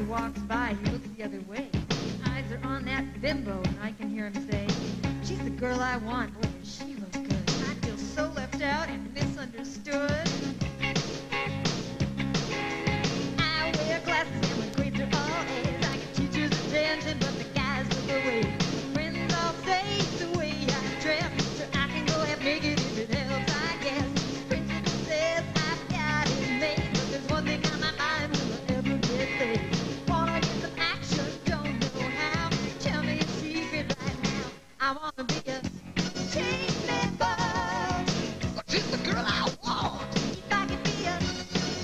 walks by, he looks the other way. His eyes are on that bimbo, and I can hear him say, she's the girl I want. Oh, she looks good. I feel so left out and misunderstood. I wear glasses and my grades are all A's. I get teacher's attention, but the guys look away. Friends all say it's the way I dress, so I can go half naked if it helps, I guess. Principal says I've got it made, but there's one thing on my mind, will I ever get paid? Wanna get some action, don't know how. Tell me a secret right now. I wanna be a team member. She's the girl I want. If I could be a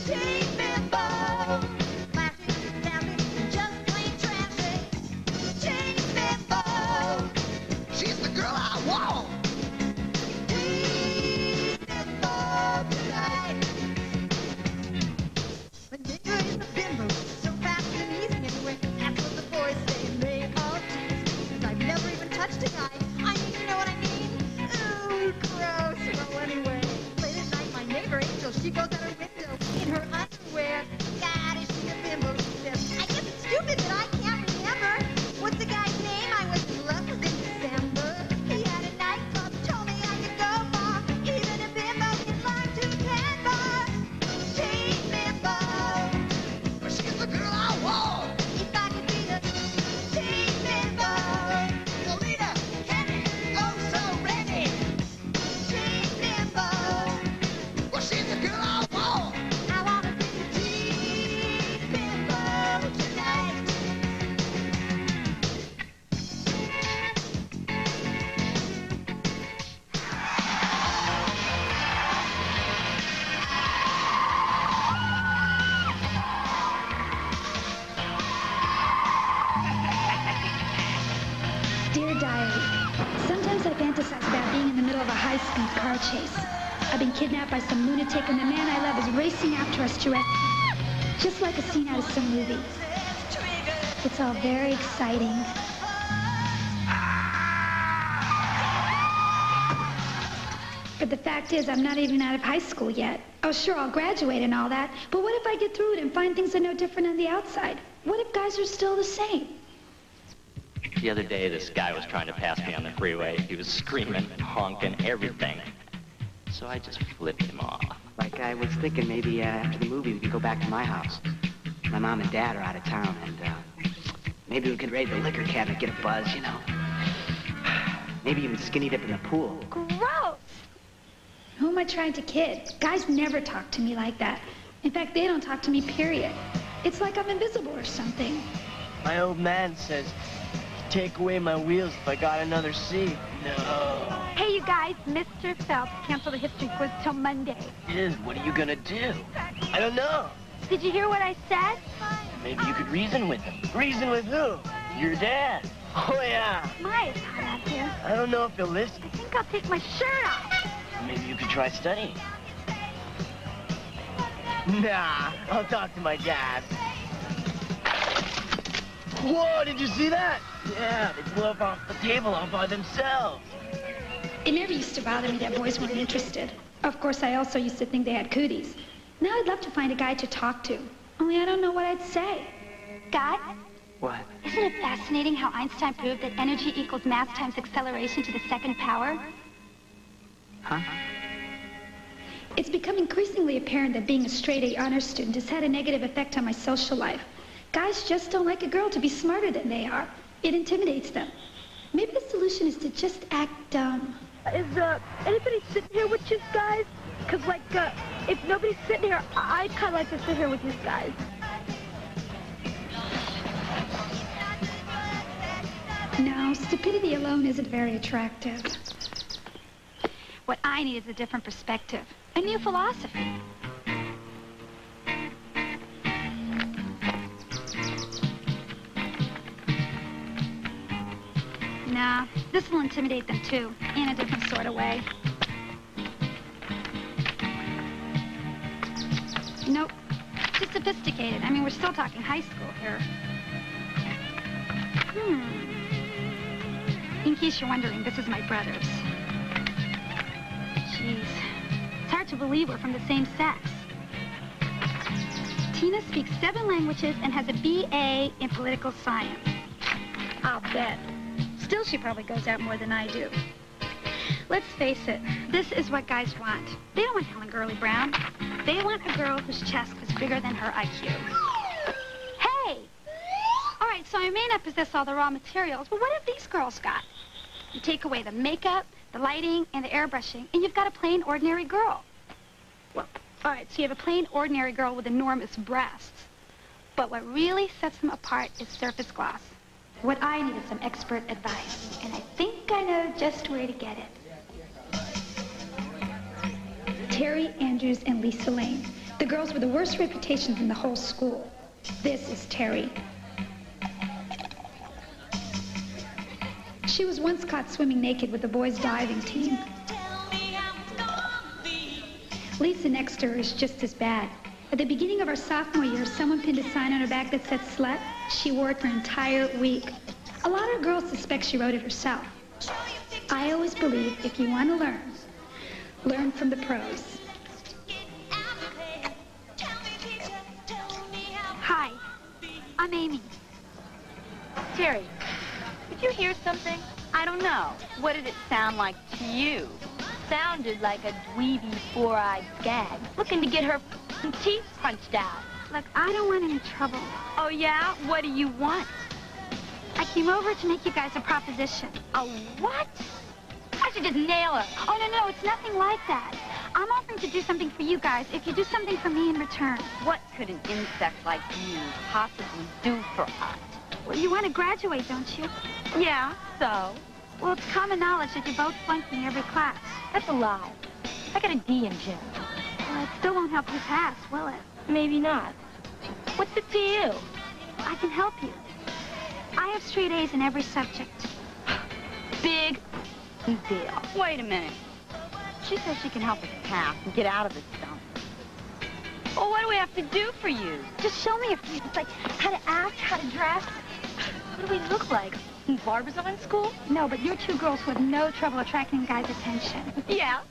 team member. Flashy, sassy, just plain trashy. Team member. She's the girl I want. Team member tonight. But nigga is a bimbo, so fast and easy anyway. That's what the boys say, and they all tease. 'Cause I've never even touched a guy. I mean, you know what I mean? Ooh, gross. Well, anyway, late at night, my neighbor Angel, she goes out her window in her underwear. God, is she a bimbo? She says, I guess it's stupid that I can't remember. What's the guy's name? I was in love with in December. He had a nightclub, told me I could go far. Even a bimbo can learn to temper. Team member. But she's the girl I want. If I could be a team member. Lolita, Kenny, oh so ready. Team member. Well, she's the girl I want. I wanna be a team member tonight. Dear Diary, sometimes I fantasize about being in the middle of a high-speed car chase. I've been kidnapped by some lunatic and the man I love is racing after us to rescue me. Just like a scene out of some movie. It's all very exciting. But the fact is, I'm not even out of high school yet. Oh, sure, I'll graduate and all that, but what if I get through it and find things are no different on the outside? What if guys are still the same? The other day, this guy was trying to pass me on the freeway. He was screaming, honking, everything. So I just flipped him off. Like I was thinking maybe after the movie we could go back to my house. My mom and dad are out of town and maybe we could raid the liquor cabinet, get a buzz, you know. Maybe even skinny dip in the pool. Gross! Who am I trying to kid? Guys never talk to me like that. In fact, they don't talk to me, period. It's like I'm invisible or something. My old man says, take away my wheels if I got another seat. No. Hey, you guys, Mr. Phelps canceled the history quiz till Monday. Dude, what are you gonna do? I don't know. Did you hear what I said? Maybe you could reason with him. Reason with who? Your dad. Oh, yeah. My, it's hot out here. I don't know if he'll listen. I think I'll take my shirt off. Maybe you could try studying. Nah, I'll talk to my dad. Whoa, did you see that? Yeah, they blew up off the table all by themselves. It never used to bother me that boys weren't interested. Of course, I also used to think they had cooties. Now I'd love to find a guy to talk to. Only I don't know what I'd say. Guy? What? Isn't it fascinating how Einstein proved that energy equals mass times acceleration to the second power? Huh? It's become increasingly apparent that being a straight-A honors student has had a negative effect on my social life. Guys just don't like a girl to be smarter than they are. It intimidates them. Maybe the solution is to just act dumb. Is, anybody sitting here with you guys? Because, like, if nobody's sitting here, I'd kind of like to sit here with you guys. No, stupidity alone isn't very attractive. What I need is a different perspective. A new philosophy. Nah, this will intimidate them too, in a different sort of way. Nope, too sophisticated. I mean, we're still talking high school here. In case you're wondering, this is my brother's. Jeez, it's hard to believe we're from the same sex. Tina speaks 7 languages and has a BA in political science. I'll bet. Still, she probably goes out more than I do. Let's face it, this is what guys want. They don't want Helen Gurley Brown. They want a girl whose chest is bigger than her IQ. Hey! All right, so I may not possess all the raw materials, but what have these girls got? You take away the makeup, the lighting, and the airbrushing, and you've got a plain, ordinary girl. Well, all right, so you have a plain, ordinary girl with enormous breasts. But what really sets them apart is surface gloss. What I need is some expert advice, and I think I know just where to get it. Terry, Andrews, and Lisa Lane. The girls with the worst reputations in the whole school. This is Terry. She was once caught swimming naked with the boys' diving team. Lisa next to her is just as bad. At the beginning of her sophomore year, someone pinned a sign on her back that said slut. She wore it for an entire week. A lot of girls suspect she wrote it herself. I always believe if you want to learn from the pros. Hi, I'm Amy. Terry, did you hear something? I don't know. What did it sound like to you? Sounded like a dweeby, four-eyed skag looking to get her teeth punched out. Look, I don't want any trouble. Oh, yeah? What do you want? I came over to make you guys a proposition. A what? I should just nail her. Oh, no, it's nothing like that. I'm offering to do something for you guys if you do something for me in return. What could an insect like you possibly do for us? Well, you want to graduate, don't you? Yeah, so? Well, it's common knowledge that you both flunked in every class. That's a lie. I got a D in gym. Well, it still won't help you pass, will it? Maybe not. What's it to you? I can help you. I have straight A's in every subject. Big deal. Wait a minute. She says she can help us pass and get out of this dump. Well, what do we have to do for you? Just show me a few things, like how to act, how to dress. What do we look like? Barbizon school? No, but you're 2 girls who have no trouble attracting guys' attention. Yeah,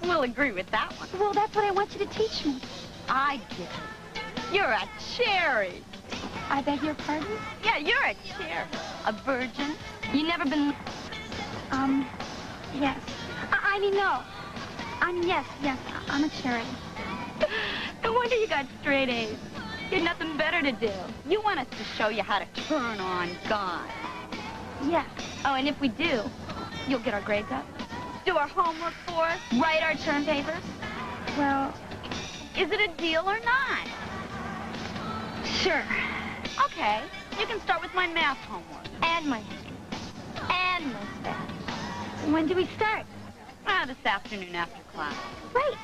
we'll agree with that one. Well, that's what I want you to teach me. I get it. You're a cherry. I beg your pardon? Yeah, you're a cherry. A virgin. You never been... Yes. I mean, no. Yes, I'm a cherry. No wonder you got straight A's. You had nothing better to do. You want us to show you how to turn on guys. Yes. Oh, and if we do, you'll get our grades up, do our homework for us, write our term papers. Well, is it a deal or not? sure. Okay, you can start with my math homework. And my history. And my stats. When do we start? This afternoon after class. Right.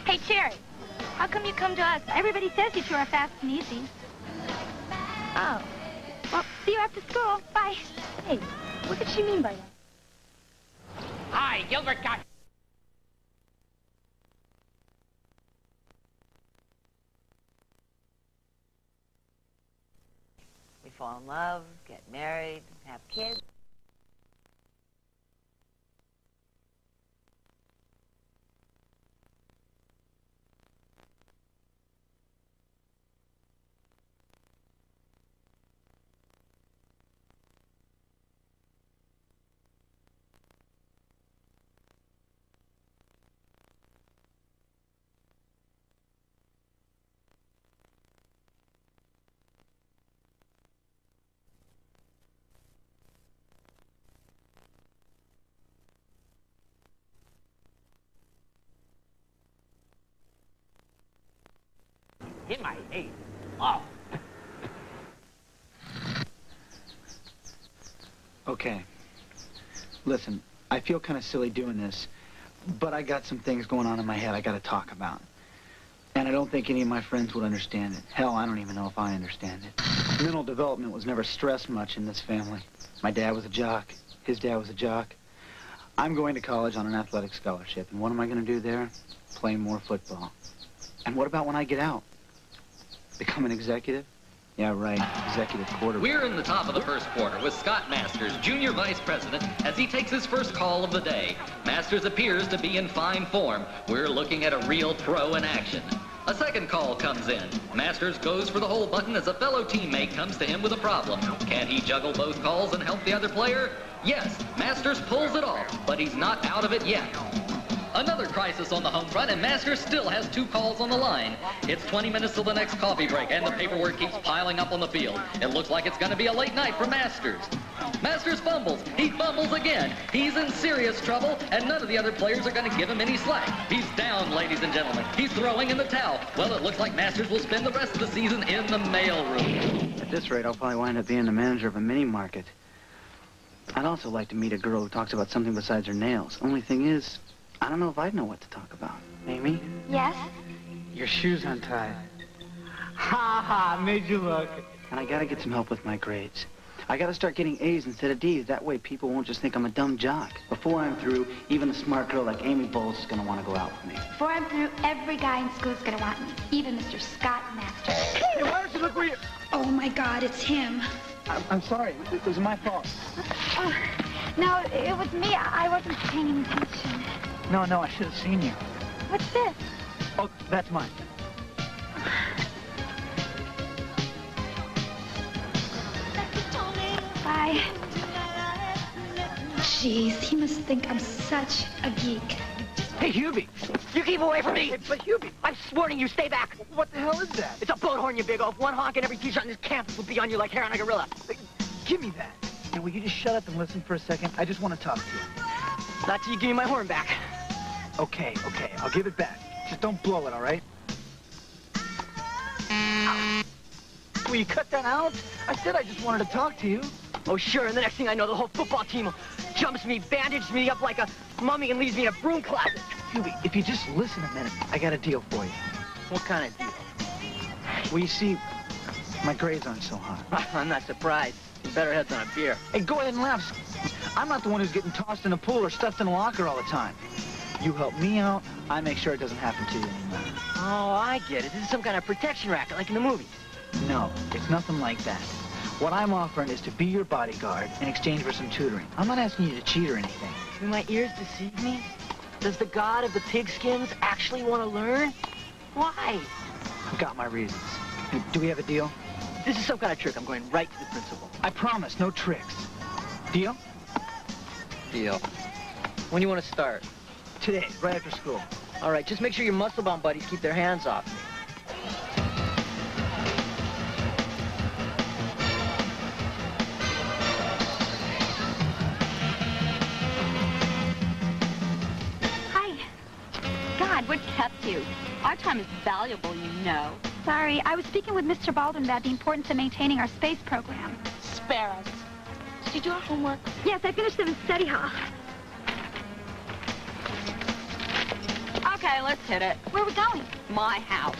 Hey, Cherry, how come you come to us? Everybody says you two are fast and easy. Oh. Well, see you after school. Bye. Hey, what did she mean by that? Hi, Gilbert got... We fall in love, get married, have kids. In my eight. Oh. Okay. Listen, I feel kind of silly doing this, but I got some things going on in my head I got to talk about. And I don't think any of my friends would understand it. Hell, I don't even know if I understand it. Mental development was never stressed much in this family. My dad was a jock. His dad was a jock. I'm going to college on an athletic scholarship. And what am I going to do there? Play more football. And what about when I get out? Become an executive? Yeah, right. Executive quarterback. We're in the top of the first quarter with Scott Masters, Junior Vice President, as he takes his first call of the day. Masters appears to be in fine form. We're looking at a real pro in action. A second call comes in. Masters goes for the hold button as a fellow teammate comes to him with a problem. Can he juggle both calls and help the other player? Yes, Masters pulls it off, but he's not out of it yet. Another crisis on the home front, and Masters still has 2 calls on the line. It's 20 minutes till the next coffee break, and the paperwork keeps piling up on the field. It looks like it's going to be a late night for Masters. Masters fumbles. He fumbles again. He's in serious trouble, and none of the other players are going to give him any slack. He's down, ladies and gentlemen. He's throwing in the towel. Well, it looks like Masters will spend the rest of the season in the mailroom. At this rate, I'll probably wind up being the manager of a mini-market. I'd also like to meet a girl who talks about something besides her nails. Only thing is, I don't know if I'd know what to talk about. Amy? Yes? Your shoe's untied. Ha ha, made you look. And I gotta get some help with my grades. I gotta start getting A's instead of D's. That way people won't just think I'm a dumb jock. Before I'm through, even a smart girl like Amy Bowles is gonna want to go out with me. Before I'm through, every guy in school is going to want me. Even Mr. Scott Masters. Hey, why don't you look where you... Oh, my God, it's him. I'm sorry. It was my fault. No, it was me. I wasn't paying any attention. No, I should have seen you. What's this? Oh, that's mine. Bye. Jeez, he must think I'm such a geek. Hey, Hubie, you keep away from me. Hey, but Hubie, I'm warning you, stay back. what the hell is that? It's a boat horn, you big oaf. One honk and every t-shirt on this campus will be on you like hair on a gorilla. Give me that. Now, will you just shut up and listen for a second? I just want to talk to you. Not till you give me my horn back. Okay, I'll give it back. Just don't blow it, all right? Will you cut that out? I said I just wanted to talk to you. Oh, sure, and the next thing I know, the whole football team jumps me, bandages me up like a mummy, and leaves me in a broom closet. Huey, if you just listen a minute, I got a deal for you. What kind of deal? Well, you see, my grades aren't so hot. I'm not surprised. Better heads on a beer. Hey, go ahead and laugh. I'm not the one who's getting tossed in a pool or stuffed in a locker all the time. You help me out, I make sure it doesn't happen to you anymore. Oh, I get it. This is some kind of protection racket, like in the movies. No, it's nothing like that. What I'm offering is to be your bodyguard in exchange for some tutoring. I'm not asking you to cheat or anything. Do my ears deceive me? Does the god of the pigskins actually want to learn? Why? I've got my reasons. Hey, do we have a deal? This is some kind of trick. I'm going right to the principal. I promise, no tricks. Deal? Deal. When do you want to start? Today, right after school. All right, just make sure your muscle-bound buddies keep their hands off me. Hi. God, what kept you? Our time is valuable, you know. Sorry, I was speaking with Mr. Baldwin about the importance of maintaining our space program. Spare us. Did you do our homework? Yes, I finished them in study hall. Okay, let's hit it. Where are we going? My house.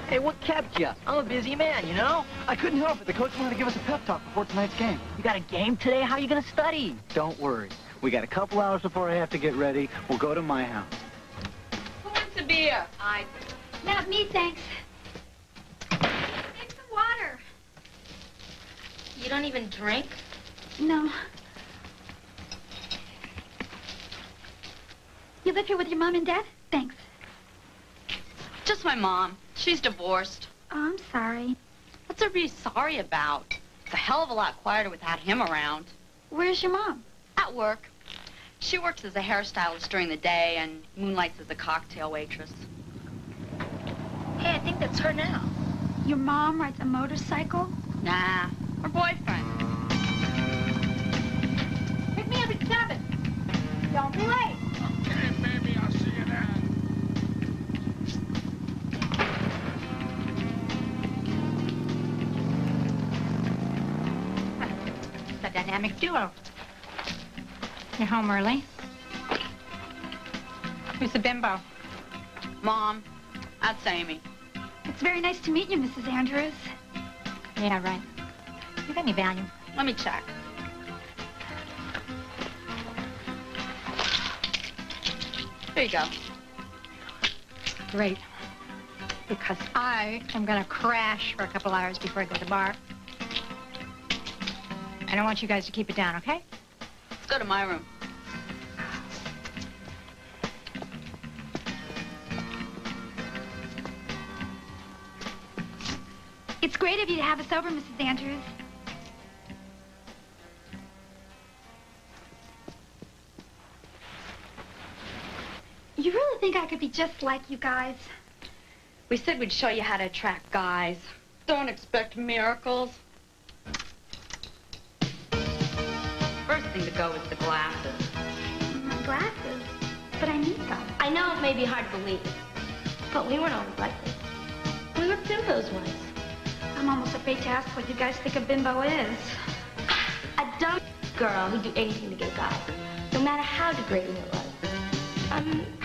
Hey, what kept you? I'm a busy man, you know? I couldn't help it. The coach wanted to give us a pep talk before tonight's game. You got a game today? How are you going to study? Don't worry. We got a couple hours before I have to get ready. We'll go to my house. Who wants a beer? I do. Not me, thanks. Take some water. You don't even drink? No. You live here with your mom and dad? Thanks. Just my mom. She's divorced. Oh, I'm sorry. What's there to be sorry about? It's a hell of a lot quieter without him around. Where's your mom? At work. She works as a hairstylist during the day and moonlights as a cocktail waitress. Hey, I think that's her now. Your mom rides a motorcycle? Nah, her boyfriend. Pick me up at 7. Don't be late. Okay, baby, I'll see you then. It's a dynamic duo. You're home early. Who's the bimbo? Mom, that's Amy. It's very nice to meet you, Mrs. Andrews. Yeah, right. You got any Valium? Let me check. Here you go. Great. Because I am going to crash for a couple hours before I go to the bar. I don't want you guys to keep it down, okay? Let's go to my room. It's great of you to have us over, Mrs. Andrews. You really think I could be just like you guys? We said we'd show you how to attract guys. Don't expect miracles. First thing to go is the glasses. My glasses? But I need them. I know it may be hard to believe, but we weren't always like this. We were bimbos once. I'm almost afraid to ask what you guys think a bimbo is. A dumb girl who'd do anything to get a guy, no matter how degrading it was.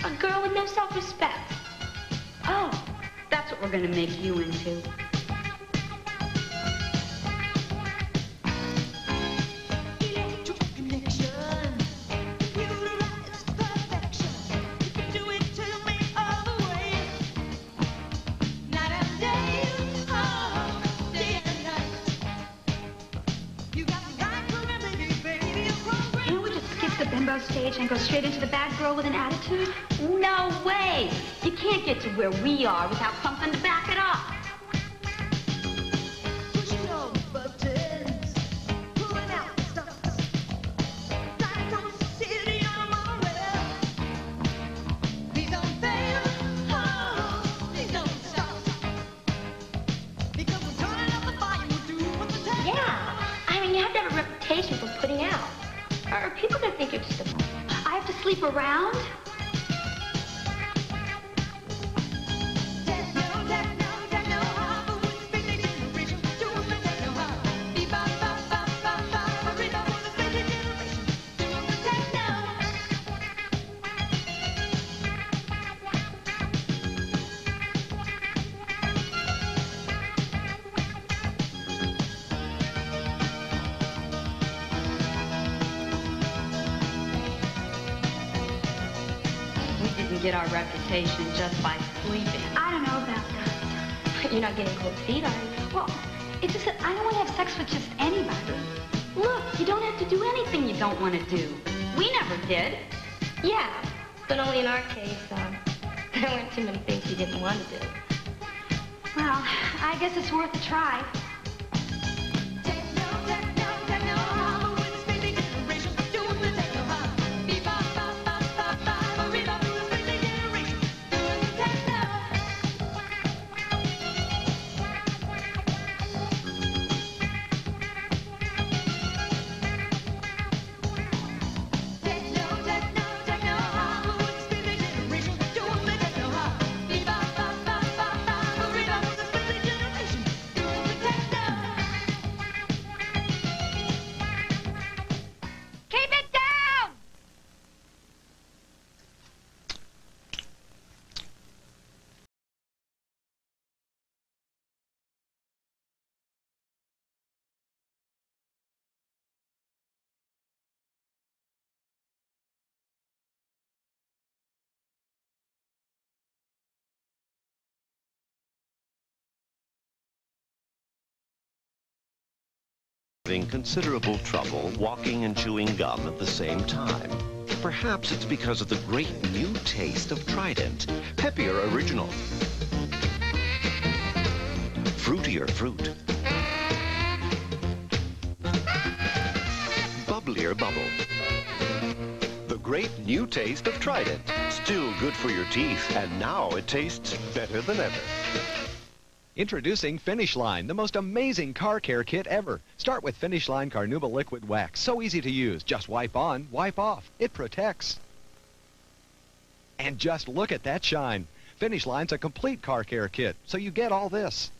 A girl with no self-respect. Oh, that's what we're gonna make you into. Stage and go straight into the bad girl with an attitude? No way! You can't get to where we are without something to back it up. Pushing all the buttons, pulling out the stops. Lights on the city on my way. Please don't fail, oh, please don't stop. Because we're turning up the volume, we'll do what the time. Yeah, I mean, you have to have a reputation for putting out. Or people gonna think you're just a... I have to sleep around? Get our reputation just by sleeping. I don't know about that. You're not getting cold feet, are you? Well, it's just that I don't want to have sex with just anybody. Look, you don't have to do anything you don't want to do. We never did. Yeah, but only in our case, there weren't too many things we didn't want to do. Well, I guess it's worth a try. Having considerable trouble walking and chewing gum at the same time. Perhaps it's because of the great new taste of Trident. Peppier Original. Fruitier fruit. Bubblier bubble. The great new taste of Trident. Still good for your teeth, and now it tastes better than ever. Introducing Finish Line, the most amazing car care kit ever. Start with Finish Line Carnauba Liquid Wax. So easy to use. Just wipe on, wipe off. It protects. And just look at that shine. Finish Line's a complete car care kit, so you get all this.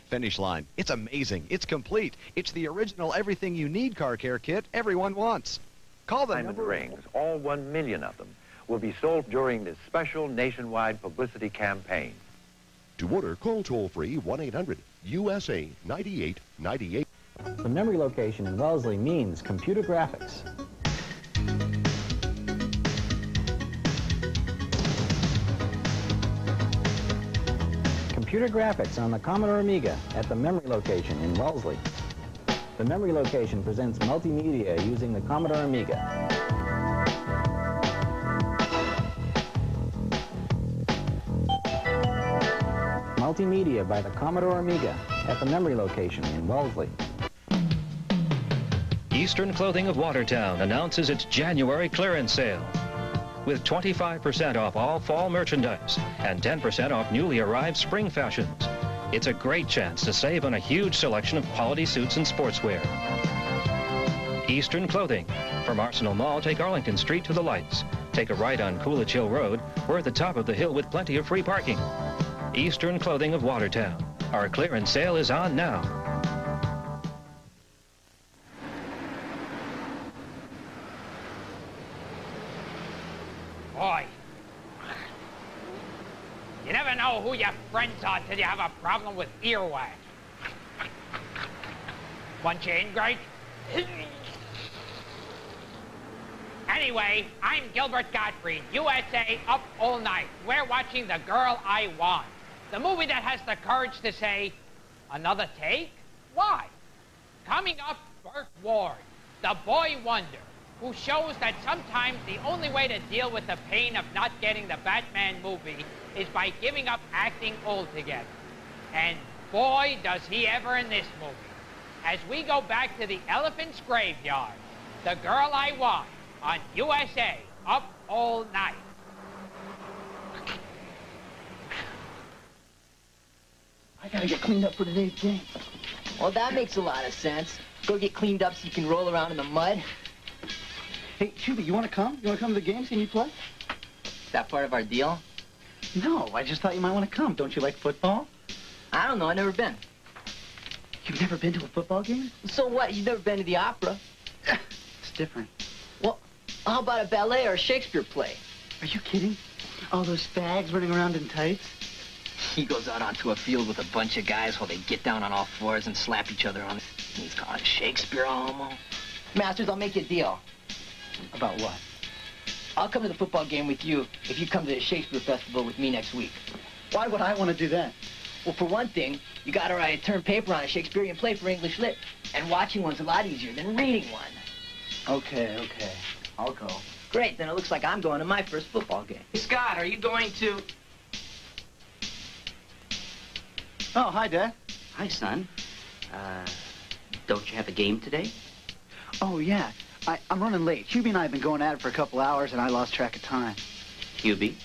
Finish Line. It's amazing. It's complete. It's the original everything you need car care kit everyone wants. Call them. Diamond rings, all 1 million of them, will be sold during this special nationwide publicity campaign. To order, call toll-free 1-800-USA-9898. The memory location in Wellesley means computer graphics. Computer graphics on the Commodore Amiga at the memory location in Wellesley. The memory location presents multimedia using the Commodore Amiga. multimedia by the Commodore Amiga at the memory location in Wellesley. Eastern Clothing of Watertown announces its January clearance sale with 25% off all fall merchandise and 10% off newly arrived spring fashions. It's a great chance to save on a huge selection of quality suits and sportswear. Eastern Clothing. From Arsenal Mall, take Arlington Street to the lights. Take a right on Coolidge Hill Road. We're at the top of the hill with plenty of free parking. Eastern Clothing of Watertown. Our clearance sale is on now. Boy, you never know who your friends are till you have a problem with earwax. Want you in, Greg? Anyway, I'm Gilbert Gottfried, USA Up All Night. We're watching The Girl I Want, the movie that has the courage to say, another take? Why? Coming up, Burt Ward, the boy wonder, who shows that sometimes the only way to deal with the pain of not getting the Batman movie is by giving up acting altogether. And boy, does he ever in this movie. As we go back to the Elephant's Graveyard, The Girl I Want on USA Up All Night. I gotta get cleaned up for today's game. Well, that makes a lot of sense. Go get cleaned up so you can roll around in the mud. Hey, Shuby, you wanna come? You wanna come to the game, see me play? Is that part of our deal? No, I just thought you might wanna come. Don't you like football? I don't know, I've never been. You've never been to a football game? So what? You've never been to the opera? It's different. Well, how about a ballet or a Shakespeare play? Are you kidding? All those fags running around in tights? He goes out onto a field with a bunch of guys while they get down on all fours and slap each other on. He's calling it Shakespeare almost. Masters, I'll make you a deal. About what? I'll come to the football game with you if you come to the Shakespeare Festival with me next week. Why would I want to do that? Well, for one thing, you gotta write a term paper on a Shakespearean play for English Lit. And watching one's a lot easier than reading one. Okay. I'll go. Great, then it looks like I'm going to my first football game. Hey, Scott, are you going to... Oh, hi, Dad. Hi, son. Don't you have a game today? Oh, yeah. I'm running late. Hubie and I have been going at it for a couple hours, and I lost track of time. Hubie?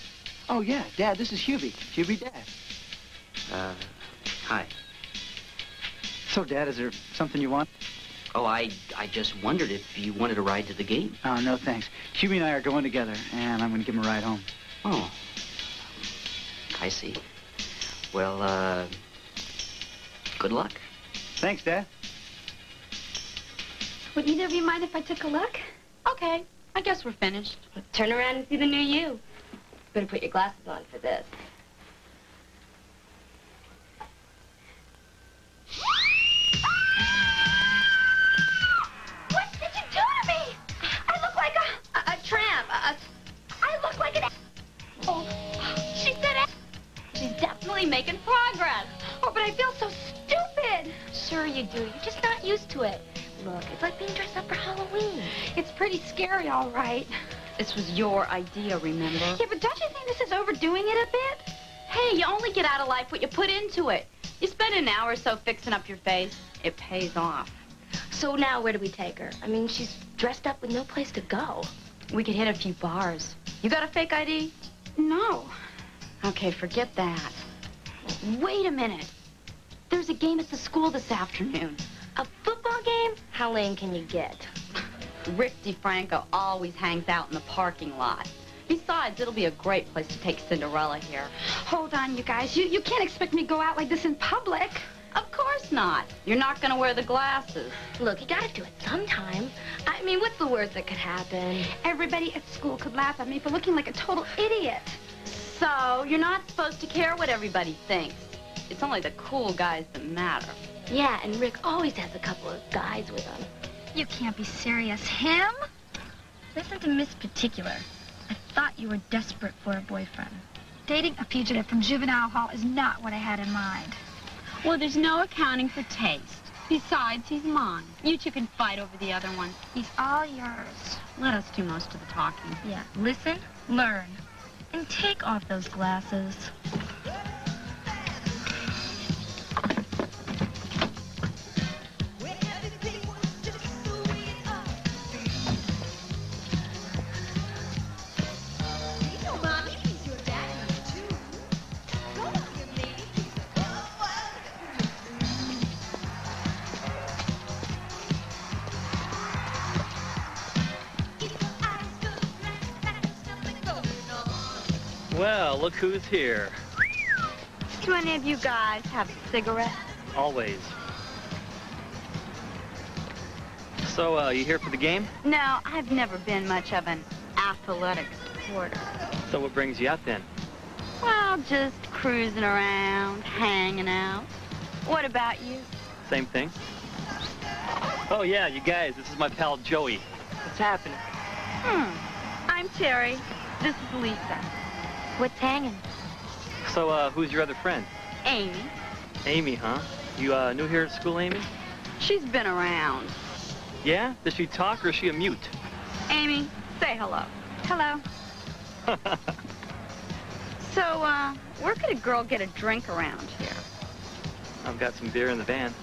Oh, yeah. Dad, this is Hubie. Hubie, Dad. Hi. So, Dad, is there something you want? Oh, I just wondered if you wanted to ride to the game. Oh, no, thanks. Hubie and I are going together, and I'm going to give him a ride home. Oh. I see. Well, good luck. Thanks, Dad. Would either of you mind if I took a look? Okay, I guess we're finished. Turn around and see the new you. Better put your glasses on for this. What did you do to me? I look like a tramp. I look like an... Oh, she said... She's definitely making progress. Oh, but I feel so stupid. Sure you do. You're just not used to it. Look, it's like being dressed up for Halloween. It's pretty scary, all right. This was your idea, remember? Yeah, but don't you think this is overdoing it a bit? Hey, you only get out of life what you put into it. You spend an hour or so fixing up your face. It pays off. So now where do we take her? I mean, she's dressed up with no place to go. We could hit a few bars. You got a fake ID? No. Okay, forget that. Wait a minute. There's a game at the school this afternoon. A football game? How lame can you get? Rick DeFranco always hangs out in the parking lot. Besides, it'll be a great place to take Cinderella here. Hold on, you guys. You can't expect me to go out like this in public. Of course not. You're not going to wear the glasses. Look, you got to do it sometime. I mean, what's the worst that could happen? Everybody at school could laugh at me for looking like a total idiot. So, you're not supposed to care what everybody thinks. It's only the cool guys that matter. Yeah, and Rick always has a couple of guys with him. You can't be serious. Him? Listen to Miss Particular. I thought you were desperate for a boyfriend. Dating a fugitive from juvenile hall is not what I had in mind. Well, there's no accounting for taste. Besides, he's mine. You two can fight over the other one. He's all yours. Let us do most of the talking. Yeah, listen, learn, and take off those glasses. Well, look who's here. Do any of you guys have cigarettes? Always. So, you here for the game? No, I've never been much of an athletic supporter. So what brings you out then? Well, just cruising around, hanging out. What about you? Same thing. Oh yeah, you guys, this is my pal Joey. What's happening? I'm Terry. This is Lisa. What's hanging? So, who's your other friend? Amy. Amy, huh? You, new here at school, Amy? She's been around. Yeah? Does she talk or is she a mute? Amy, say hello. Hello. So, where could a girl get a drink around here? I've got some beer in the van.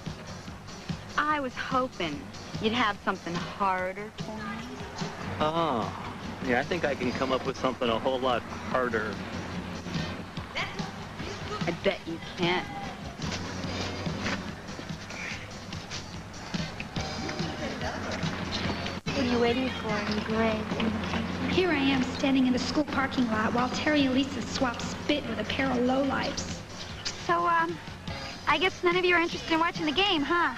I was hoping you'd have something harder for me. Oh, yeah, I think I can come up with something a whole lot harder. I bet you can't. What are you waiting for in gray? Here I am standing in the school parking lot while Terry and Lisa swap spit with a pair of lowlifes. So, I guess none of you are interested in watching the game, huh?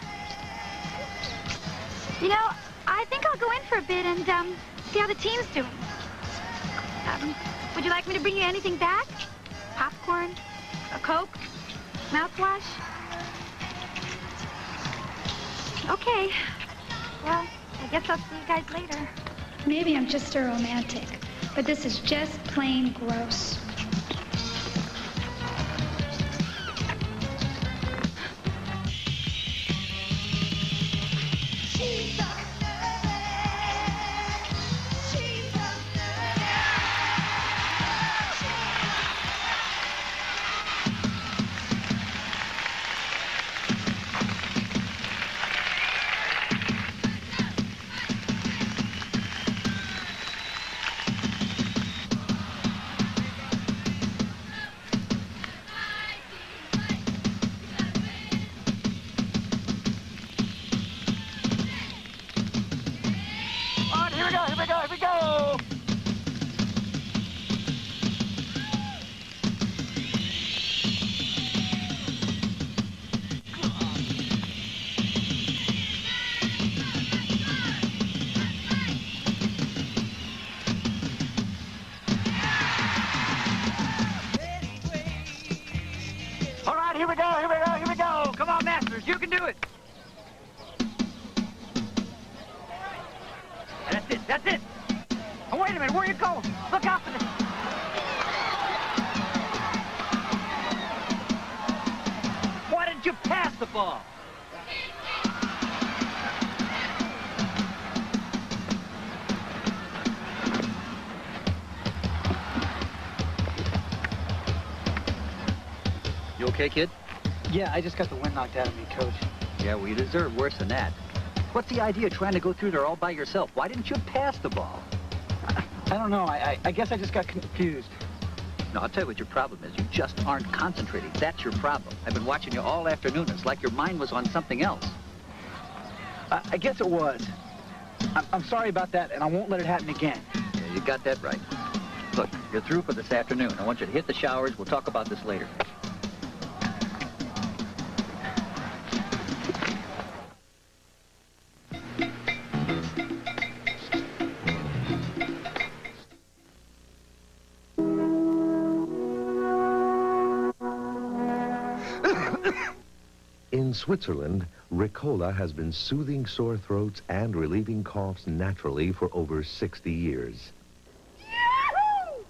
You know, I think I'll go in for a bit and, see how the team's doing. Would you like me to bring you anything back? Popcorn? A Coke? Mouthwash? Okay. Well, I guess I'll see you guys later. Maybe I'm just a romantic, but this is just plain gross. You can do it. That's it. That's it. Oh, wait a minute. Where are you going? Look out for this. Why didn't you pass the ball? You okay, kid? Yeah, I just got the wind knocked out of me, Coach. Yeah, well, you deserve worse than that. What's the idea of trying to go through there all by yourself? Why didn't you pass the ball? I don't know. I guess I just got confused. No, I'll tell you what your problem is. You just aren't concentrating. That's your problem. I've been watching you all afternoon. It's like your mind was on something else. I guess it was. I'm sorry about that, and I won't let it happen again. Yeah, you got that right. Look, you're through for this afternoon. I want you to hit the showers. We'll talk about this later. In Switzerland, Ricola has been soothing sore throats and relieving coughs naturally for over 60 years.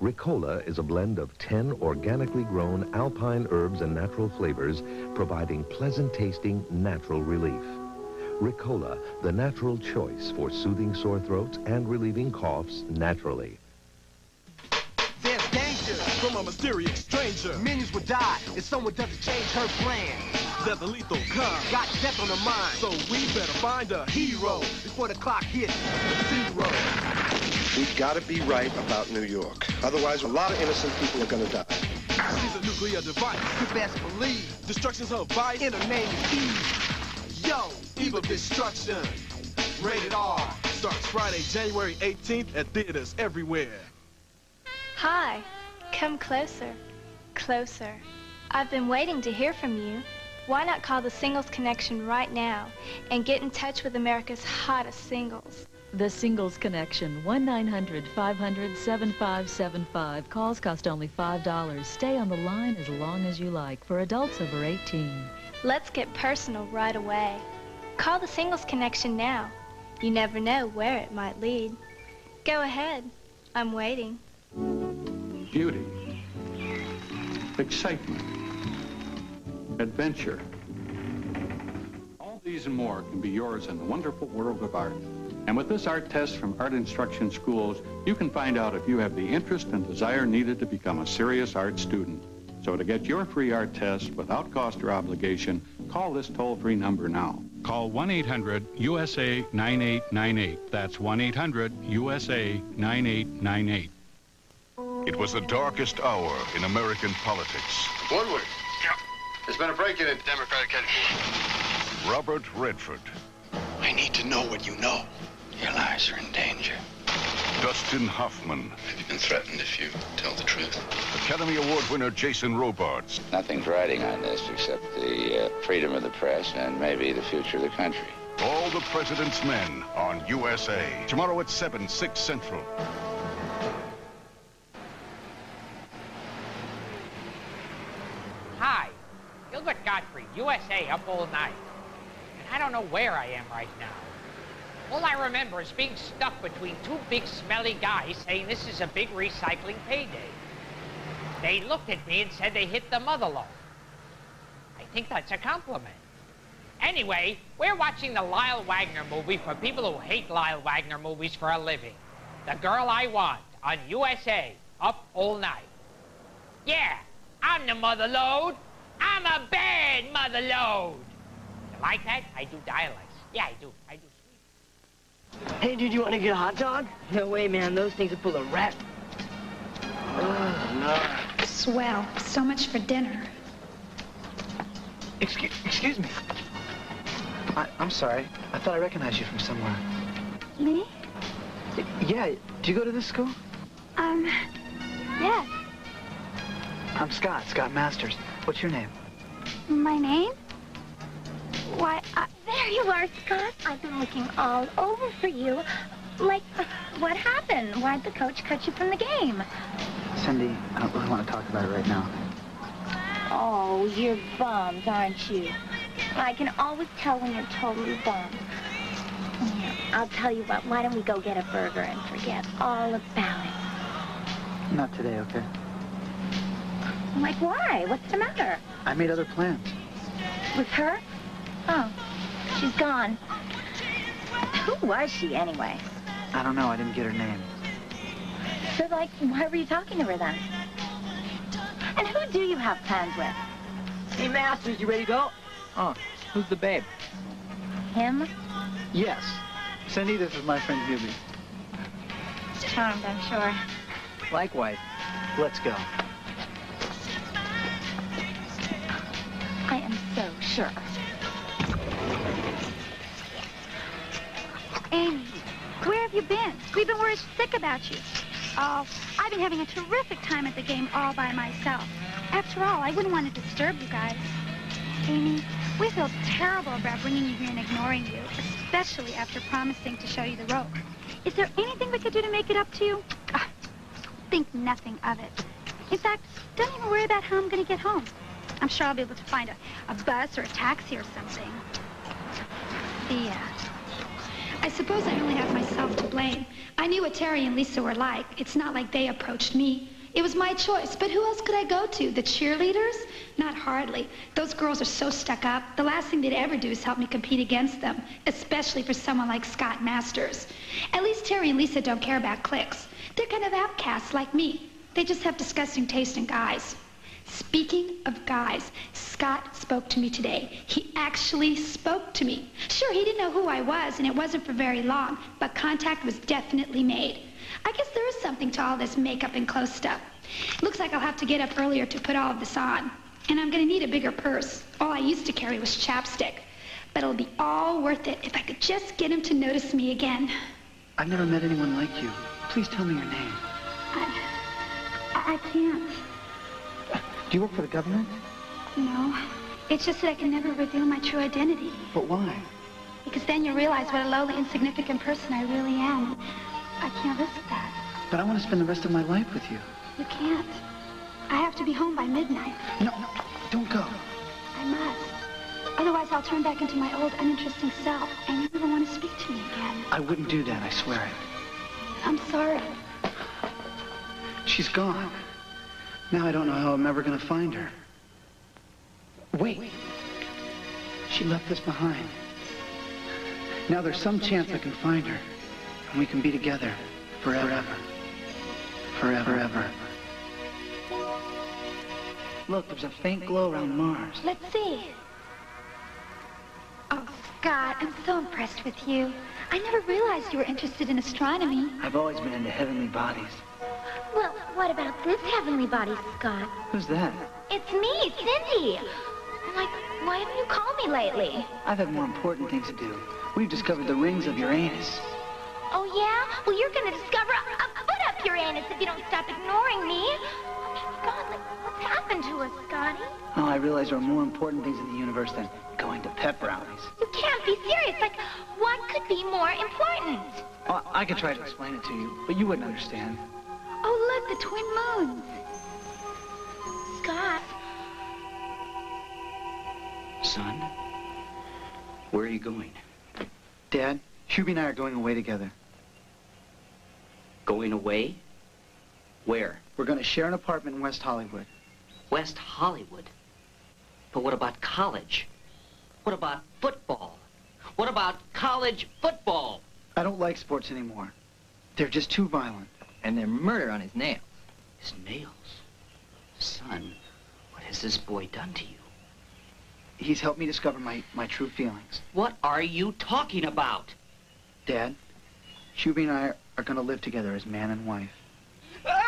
Ricola is a blend of 10 organically grown alpine herbs and natural flavors, providing pleasant-tasting natural relief. Ricola, the natural choice for soothing sore throats and relieving coughs naturally. There's danger from a mysterious stranger. Minions will die if someone doesn't change her plan. They're the lethal kind, got death on the mind. So we better find a hero before the clock hits 0. We've got to be right about New York. Otherwise, a lot of innocent people are going to die. She's a nuclear device. You best believe. Destruction's her vice. And her name is Eve. Yo, evil destruction. Rated R. Starts Friday, January 18th at theaters everywhere. Hi. Come closer, closer. I've been waiting to hear from you. Why not call the Singles Connection right now and get in touch with America's hottest singles? The Singles Connection, 1-900-500-7575. Calls cost only $5. Stay on the line as long as you like for adults over 18. Let's get personal right away. Call the Singles Connection now. You never know where it might lead. Go ahead. I'm waiting. Beauty, excitement, adventure. All these and more can be yours in the wonderful world of art. And with this art test from Art Instruction Schools, you can find out if you have the interest and desire needed to become a serious art student. So to get your free art test without cost or obligation, call this toll-free number now. Call 1-800-USA-9898. That's 1-800-USA-9898. It was the darkest hour in American politics. Woodward. Yeah. There's been a break-in at Democratic headquarters. Robert Redford. I need to know what you know. Your lives are in danger. Dustin Hoffman. Have you been threatened if you tell the truth? Academy Award winner Jason Robards. Nothing's riding on this except the freedom of the press and maybe the future of the country. All the President's Men on USA. Tomorrow at 7, 6 Central. Hi, Gilbert Gottfried, USA, up all night. And I don't know where I am right now. All I remember is being stuck between two big smelly guys saying this is a big recycling payday. They looked at me and said they hit the mother load. I think that's a compliment. Anyway, we're watching the Lyle Wagner movie for people who hate Lyle Wagner movies for a living. The Girl I Want on USA, up all night. Yeah, I'm the mother load. I'm a bad mother load. You like that? I do dialects. Yeah, I do. Hey, dude, you want to get a hot dog? No way, man. Those things are full of rat. Oh, no. Swell. So much for dinner. Excuse me. I'm sorry. I thought I recognized you from somewhere. Me? Yeah. Do you go to this school? Yes. I'm Scott Masters. What's your name? My name? Why, there you are, Scott. I've been looking all over for you. Like, what happened? Why'd the coach cut you from the game? Cindy, I don't really want to talk about it right now. Oh, you're bummed, aren't you? I can always tell when you're totally bummed. Yeah, I'll tell you what, why don't we go get a burger and forget all about it? Not today, okay? Like, why? What's the matter? I made other plans. With her? Oh, she's gone. Who was she, anyway? I don't know. I didn't get her name. So, like, why were you talking to her then? And who do you have plans with? Hey, Masters, you ready to go? Oh, who's the babe? Him? Yes. Cindy, this is my friend Hubie. Charmed, I'm sure. Likewise. Let's go. I am so sure. Amy, where have you been? We've been worried sick about you. Oh, I've been having a terrific time at the game all by myself. After all, I wouldn't want to disturb you guys. Amy, we feel terrible about bringing you here and ignoring you, especially after promising to show you the rope. Is there anything we could do to make it up to you? Think nothing of it. In fact, don't even worry about how I'm going to get home. I'm sure I'll be able to find a bus or a taxi or something. Yeah. I suppose I only have myself to blame. I knew what Terry and Lisa were like. It's not like they approached me. It was my choice, but who else could I go to? The cheerleaders? Not hardly. Those girls are so stuck up. The last thing they'd ever do is help me compete against them, especially for someone like Scott Masters. At least Terry and Lisa don't care about cliques. They're kind of outcasts like me. They just have disgusting taste in guys. Speaking of guys, Scott spoke to me today. He actually spoke to me. Sure, he didn't know who I was, and it wasn't for very long, but contact was definitely made. I guess there is something to all this makeup and clothes stuff. Looks like I'll have to get up earlier to put all of this on. And I'm going to need a bigger purse. All I used to carry was chapstick. But it'll be all worth it if I could just get him to notice me again. I've never met anyone like you. Please tell me your name. I can't. Do you work for the government? No. It's just that I can never reveal my true identity. But why? Because then you realize what a lowly, insignificant person I really am. I can't risk that. But I want to spend the rest of my life with you. You can't. I have to be home by midnight. No, don't go. I must. Otherwise, I'll turn back into my old, uninteresting self, and you never want to speak to me again. I wouldn't do that, I swear it. I'm sorry. She's gone. Now I don't know how I'm ever going to find her. Wait. She left us behind. Now there's some chance I can find her, and we can be together forever. Forever. Look, there's a faint glow around Mars. Let's see. Oh, Scott, I'm so impressed with you. I never realized you were interested in astronomy. I've always been into heavenly bodies. Well, what about this heavenly body, Scott? Who's that? It's me, Cindy. Like, why haven't you called me lately? I've had more important things to do. We've discovered the rings of Uranus. Oh, yeah? Well, you're gonna discover a foot up Uranus if you don't stop ignoring me. Oh, my God, like, what's happened to us, Scotty? Oh, I realize there are more important things in the universe than going to pep rallies. You can't be serious. Like, what could be more important? Oh, I could try to explain it to you, but you wouldn't understand. Oh, look, the twin moons. Scott. Son, where are you going? Dad, Hubie and I are going away together. Going away? Where? We're going to share an apartment in West Hollywood. West Hollywood? But what about college? What about football? What about college football? I don't like sports anymore. They're just too violent. And they're murder on his nails. His nails? Son, what has this boy done to you? He's helped me discover my true feelings. What are you talking about? Dad, Hubie and I are going to live together as man and wife. Ah!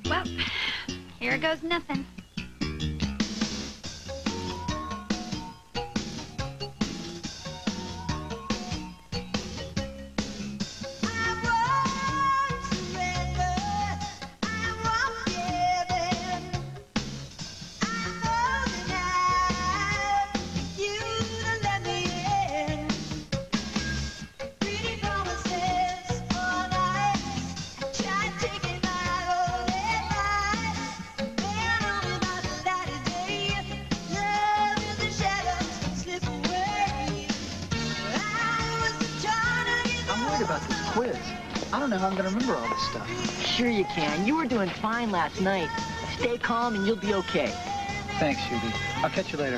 Well, here goes nothing. Quiz. I don't know how I'm going to remember all this stuff. Sure you can. You were doing fine last night. Stay calm and you'll be okay. Thanks, Hubie. I'll catch you later.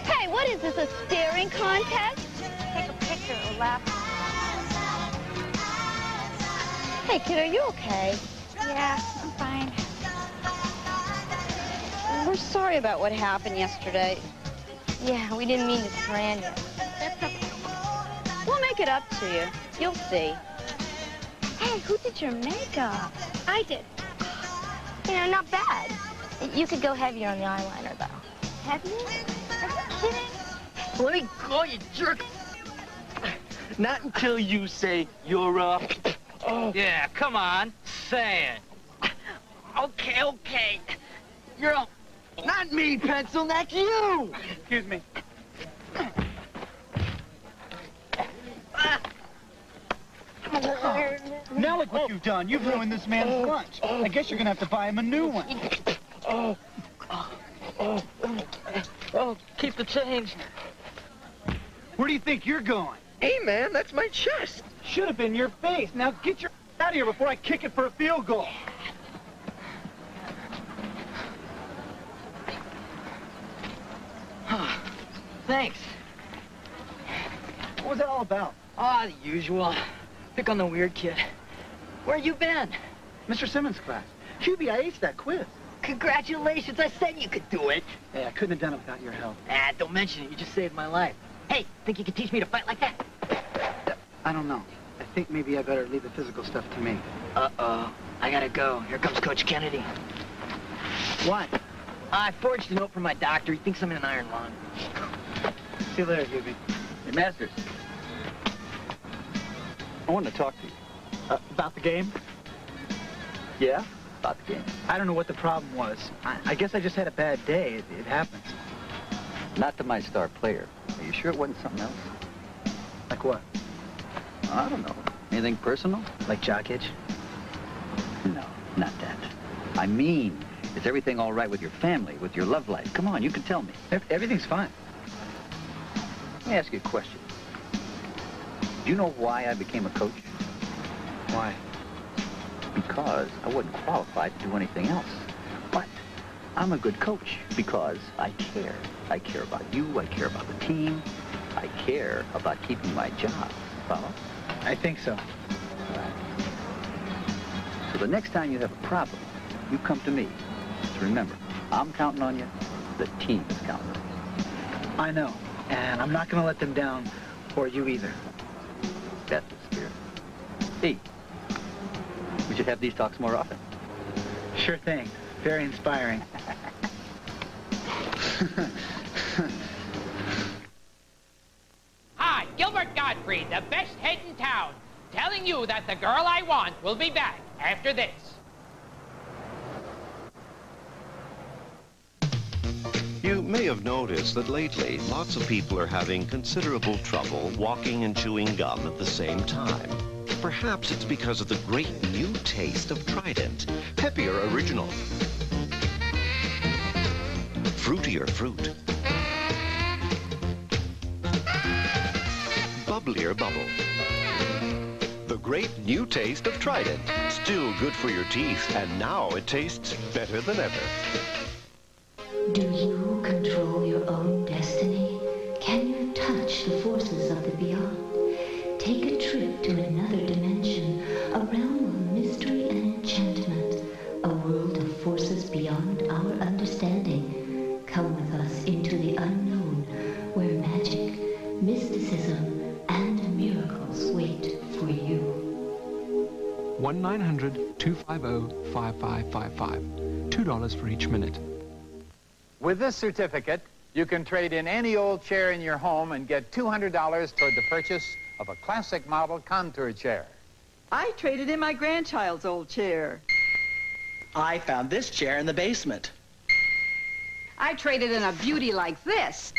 Hey, what is this, a staring contest? Take a picture or laugh. Hey, kid, are you okay? Yeah, I'm fine. We're sorry about what happened yesterday. Yeah, we didn't mean to strand you. That's okay. We'll make it up to you. You'll see. Hey, who did your makeup? I did. You know, not bad. You could go heavier on the eyeliner, though. Heavier? Are you kidding? Let me go, you jerk. Not until you say you're up. Oh. Yeah, come on. Say it. Okay. You're up. Not me, Pencil Neck, you! Excuse me. Now look what you've done. You've ruined this man's lunch. I guess you're going to have to buy him a new one. Oh, keep the change. Where do you think you're going? Hey, man, that's my chest. Should have been your face. Now get your out of here before I kick it for a field goal. Thanks. What was that all about? Ah, the usual. Pick on the weird kid. Where you been? Mr. Simmons' class. Hubie, I aced that quiz. Congratulations, I said you could do it. Hey, I couldn't have done it without your help. Ah, don't mention it, you just saved my life. Hey, think you could teach me to fight like that? I don't know. I think maybe I better leave the physical stuff to me. Uh-oh, I gotta go. Here comes Coach Kennedy. What? I forged a note from my doctor. He thinks I'm in an iron lung. See you later, Hubie. Hey, Masters. I wanted to talk to you. About the game? Yeah? About the game. I don't know what the problem was. I guess I just had a bad day. It happens. Not to my star player. Are you sure it wasn't something else? Like what? I don't know. Anything personal? Like jock itch? No, not that. I mean, is everything all right with your family, with your love life? Come on, you can tell me. Everything's fine. Let me ask you a question. Do you know why I became a coach? Why? Because I wasn't qualified to do anything else. But I'm a good coach because I care. I care about you. I care about the team. I care about keeping my job. Follow? I think so. All right. So the next time you have a problem, you come to me. So remember, I'm counting on you. The team is counting on you. I know. And I'm not going to let them down, or you either. That's the spirit. Hey, we should have these talks more often. Sure thing. Very inspiring. Hi, Gilbert Gottfried, the best head in town, telling you that the girl I want will be back after this. You may have noticed that lately, lots of people are having considerable trouble walking and chewing gum at the same time. Perhaps it's because of the great new taste of Trident. Peppier Original. Fruitier fruit. Bubblier bubble. The great new taste of Trident. Still good for your teeth, and now it tastes better than ever. Do you control your own destiny? Can you touch the forces of the beyond? Take a trip to another dimension, a realm of mystery and enchantment, a world of forces beyond our understanding. Come with us into the unknown, where magic, mysticism, and miracles wait for you. 1-900-250-5555. $2 for each minute. With this certificate, you can trade in any old chair in your home and get $200 toward the purchase of a classic model contour chair. I traded in my grandchild's old chair. I found this chair in the basement. I traded in a beauty like this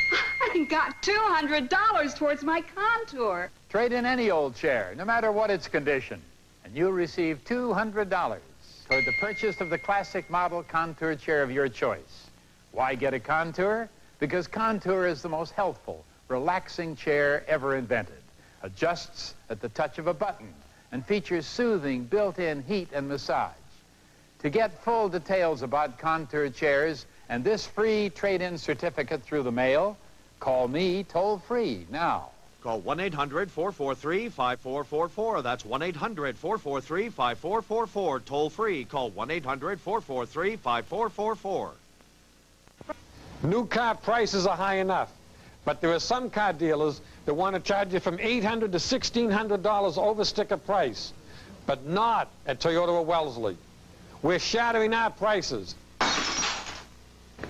and got $200 towards my contour. Trade in any old chair, no matter what its condition, and you'll receive $200 toward the purchase of the classic model contour chair of your choice. Why get a contour? Because contour is the most healthful, relaxing chair ever invented. Adjusts at the touch of a button and features soothing built-in heat and massage. To get full details about contour chairs and this free trade-in certificate through the mail, call me toll-free now. Call 1-800-443-5444. That's 1-800-443-5444. Toll-free. Call 1-800-443-5444. New car prices are high enough, but there are some car dealers that want to charge you from $800 to $1,600 over sticker price, but not at Toyota of Wellesley. We're shattering our prices.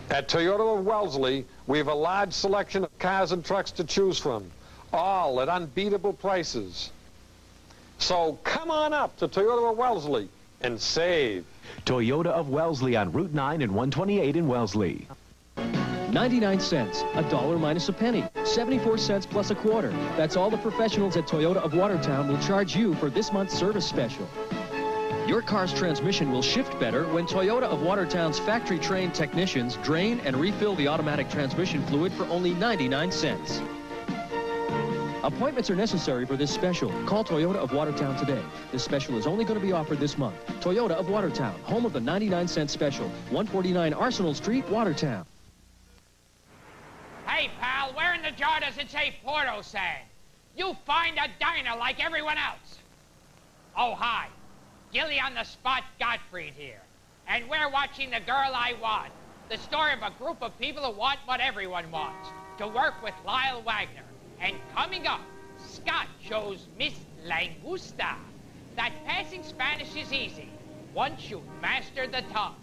At Toyota of Wellesley, we have a large selection of cars and trucks to choose from, all at unbeatable prices. So come on up to Toyota of Wellesley and save. Toyota of Wellesley on Route 9 and 128 in Wellesley. 99 cents, a dollar minus a penny, 74 cents plus a quarter. That's all the professionals at Toyota of Watertown will charge you for this month's service special. Your car's transmission will shift better when Toyota of Watertown's factory-trained technicians drain and refill the automatic transmission fluid for only 99 cents. Appointments are necessary for this special. Call Toyota of Watertown today. This special is only going to be offered this month. Toyota of Watertown, home of the 99 cent special, 149 Arsenal Street, Watertown. Hey, pal, where in the jar does it say Porto San? You find a diner like everyone else. Oh, hi. Gilly on the spot Gottfried here. And we're watching The Girl I Want, the story of a group of people who want what everyone wants, to work with Lyle Wagner. And coming up, Scott shows Miss Langusta that passing Spanish is easy once you've mastered the tongue.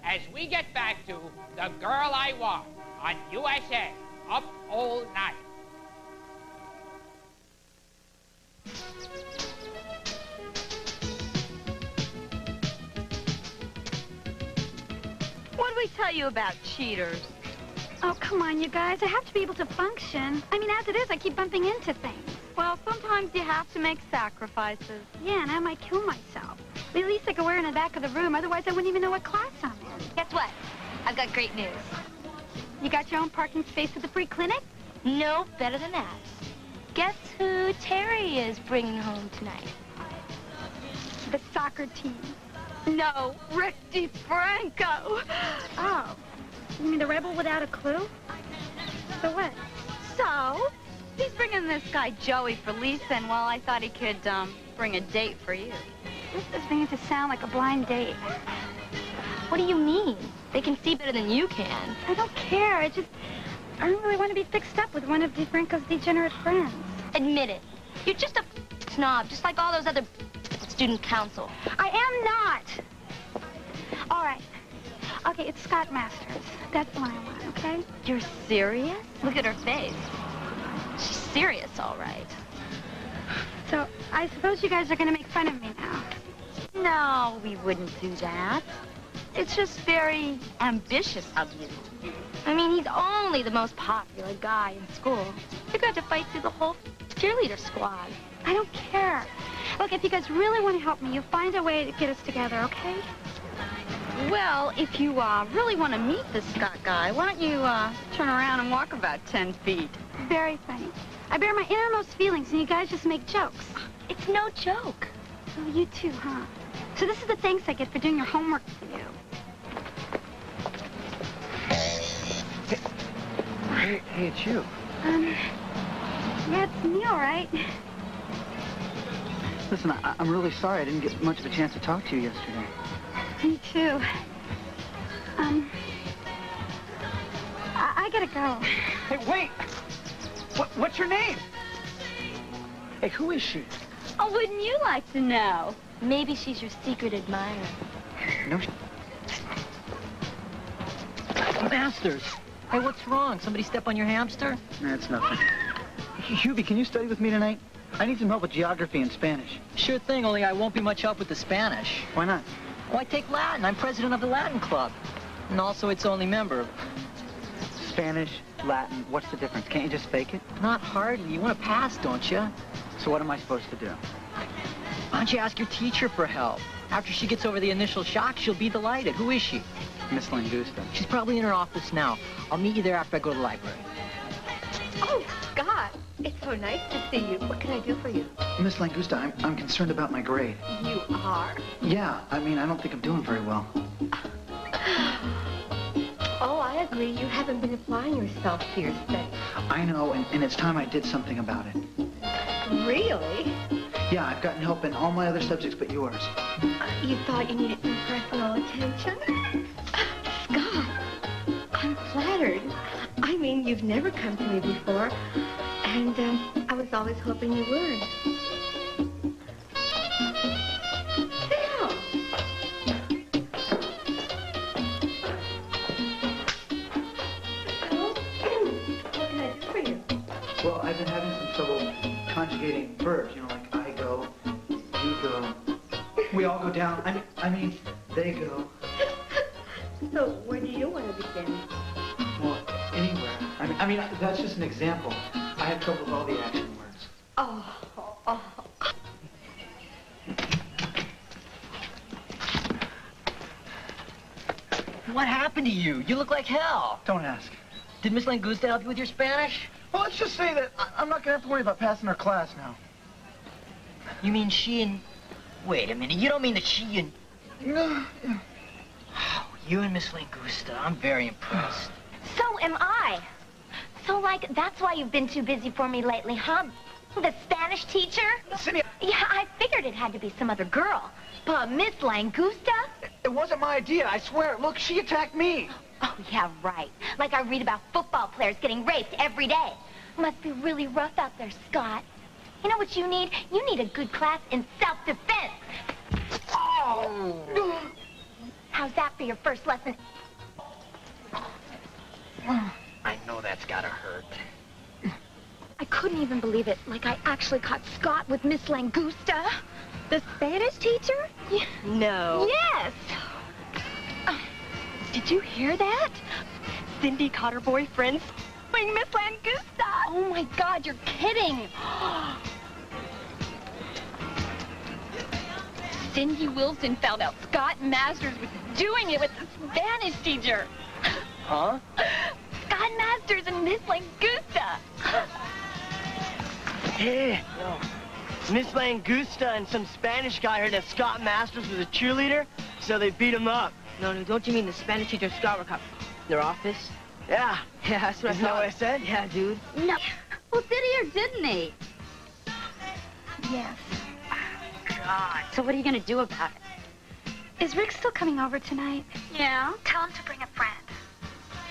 as we get back to The Girl I Want on USA Up All Night. What did we tell you about cheaters? Oh, come on, you guys. I have to be able to function. I mean, as it is, I keep bumping into things. Well, sometimes you have to make sacrifices. Yeah, and I might kill myself. But at least I could wear it in the back of the room. Otherwise, I wouldn't even know what class I'm in. Guess what? I've got great news. You got your own parking space at the free clinic? No, better than that. Guess who Terry is bringing home tonight? The soccer team. No, Rick DeFranco. Oh. You mean the rebel without a clue? So what? So, he's bringing this guy Joey for Lisa, and well, I thought he could, bring a date for you. This is beginning to sound like a blind date. What do you mean? They can see better than you can. I don't care. I don't really want to be fixed up with one of DeFranco's degenerate friends. Admit it. You're just a snob, just like all those other student council. I am not. All right. Okay, it's Scott Masters. That's the one I want, okay? You're serious? Look at her face. She's serious, all right. So, I suppose you guys are going to make fun of me now. No, we wouldn't do that. It's just very ambitious of you. I mean, he's only the most popular guy in school. You're going to fight through the whole cheerleader squad. I don't care. Look, if you guys really want to help me, you'll find a way to get us together, okay? Well, if you really want to meet this Scott guy, why don't you turn around and walk about 10 feet? Very funny. I bear my innermost feelings, and you guys just make jokes. It's no joke. Oh, you too, huh? So this is the thanks I get for doing your homework for you. Hey, it's you. Yeah, it's me, all right. Listen, I'm really sorry I didn't get much of a chance to talk to you yesterday. Me too. I gotta go. Hey, wait! What's your name? Hey, who is she? Oh, wouldn't you like to know? Maybe she's your secret admirer. No. Masters! Hey, what's wrong? Somebody step on your hamster? Nah, it's nothing. Hubie, can you study with me tonight? I need some help with geography and Spanish. Sure thing, only I won't be much help with the Spanish. Why not? Oh, I take Latin. I'm president of the Latin Club. And also its only member. Spanish, Latin, what's the difference? Can't you just fake it? Not hardly. You want to pass, don't you? So what am I supposed to do? Why don't you ask your teacher for help? After she gets over the initial shock, she'll be delighted. Who is she? Miss Langusta. She's probably in her office now. I'll meet you there after I go to the library. Oh, Scott, it's so nice to see you. What can I do for you? Miss Langusta, I'm concerned about my grade. You are? Yeah, I mean, I don't think I'm doing very well. Oh, I agree. You haven't been applying yourself to your studies. I know, and it's time I did something about it. Really? Yeah, I've gotten help in all my other subjects but yours. You thought you needed some personal attention? Scott, I'm flattered. I mean, you've never come to me before, and I was always hoping you would. Sit down. What can I do for you? Well, I've been having some trouble conjugating verbs, you know, like I go, you go, we all go down. I mean, they go. So, where do you want to begin? Well, anywhere. I mean, that's just an example. I have trouble with all the action words. Oh. What happened to you? You look like hell. Don't ask. Did Miss Langusta help you with your Spanish? Well, let's just say that I'm not going to have to worry about passing her class now. You mean she and... Wait a minute, you don't mean that she and... No. Oh, you and Miss Langusta, I'm very impressed. So am I. So, like, that's why you've been too busy for me lately, huh? The Spanish teacher? Cindy. Yeah, I figured it had to be some other girl. But Miss Langusta? It wasn't my idea, I swear. Look, she attacked me. Oh, yeah, right. Like I read about football players getting raped every day. Must be really rough out there, Scott. You know what you need? You need a good class in self-defense. Oh! How's that for your first lesson? I know that's gotta hurt. I couldn't even believe it. Like I actually caught Scott with Miss Langusta. The Spanish teacher? Yeah. No. Yes. Did you hear that? Cindy caught her boyfriend Miss Langusta. Oh my God, you're kidding. Cindy Wilson found out Scott Masters was doing it with the Spanish teacher. Huh? Scott Masters and Miss Langusta. Hey, Miss Langusta and some Spanish guy heard that Scott Masters was a cheerleader, so they beat him up. No, don't you mean the Spanish teacher and Scott were caught in their office? Yeah. Yeah, that's what Isn't that what I said? Yeah, dude. No. Well, did he or didn't he? Yes. God. So what are you going to do about it? Is Rick still coming over tonight? Yeah. Tell him to bring a friend.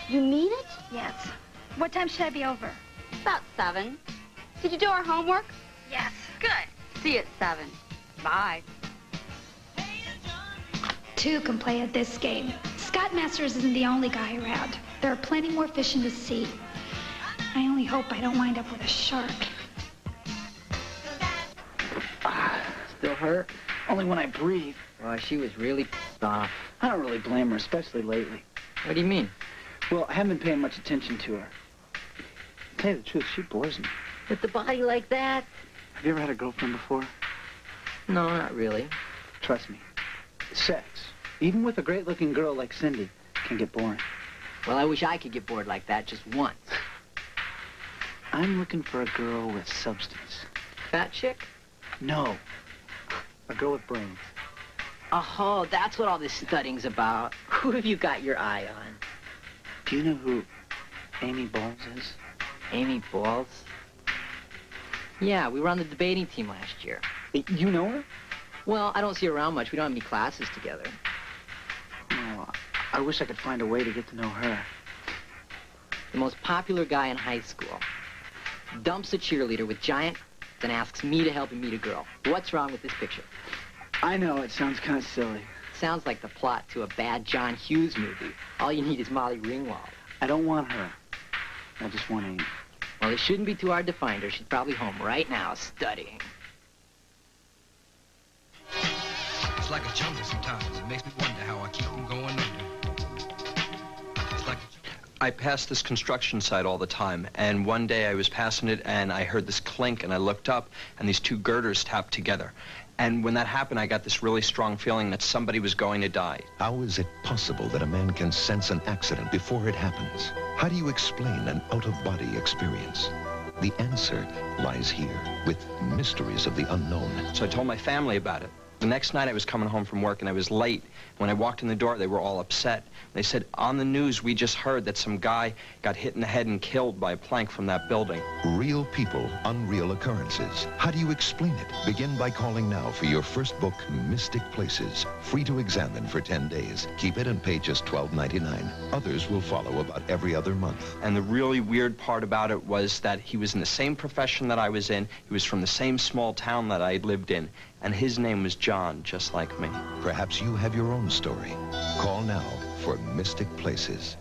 You mean it? Yes. What time should I be over? About 7. Did you do our homework? Yes. Good. See you at 7. Bye. 2 can play at this game. Scott Masters isn't the only guy around. There are plenty more fish in the sea. I only hope I don't wind up with a shark. Still hurt? Only when I breathe. Well, she was really pissed off. I don't really blame her, especially lately. What do you mean? Well, I haven't been paying much attention to her. To tell you the truth, she bores me. With the body like that? Have you ever had a girlfriend before? No, not really. Trust me. Sex, even with a great-looking girl like Cindy, can get boring. Well, I wish I could get bored like that just once. I'm looking for a girl with substance. Fat chick? No. A girl with brains. Oh, that's what all this studying's about. Who have you got your eye on? Do you know who Amy Balls is? Amy Balls? Yeah, we were on the debating team last year. You know her? Well, I don't see her around much. We don't have any classes together. No, I wish I could find a way to get to know her. The most popular guy in high school dumps a cheerleader with giant and asks me to help him meet a girl. What's wrong with this picture? I know, it sounds kind of silly. Sounds like the plot to a bad John Hughes movie. All you need is Molly Ringwald. I don't want her. I just want Amy. Well, it shouldn't be too hard to find her. She's probably home right now studying. It's like a jungle sometimes. It makes me wonder how I keep from going under. It's like I pass this construction site all the time, and one day I was passing it and I heard this clink and I looked up and these 2 girders tapped together. And when that happened, I got this really strong feeling that somebody was going to die. How is it possible that a man can sense an accident before it happens? How do you explain an out-of-body experience? The answer lies here with Mysteries of the Unknown. So I told my family about it. The next night I was coming home from work and I was late. When I walked in the door, they were all upset. They said, on the news, we just heard that some guy got hit in the head and killed by a plank from that building. Real people, unreal occurrences. How do you explain it? Begin by calling now for your first book, Mystic Places. Free to examine for 10 days. Keep it and pay just $12.99. Others will follow about every other month. And the really weird part about it was that he was in the same profession that I was in. He was from the same small town that I lived in. And his name was John, just like me. Perhaps you have your own story. Call now for Mystic Places.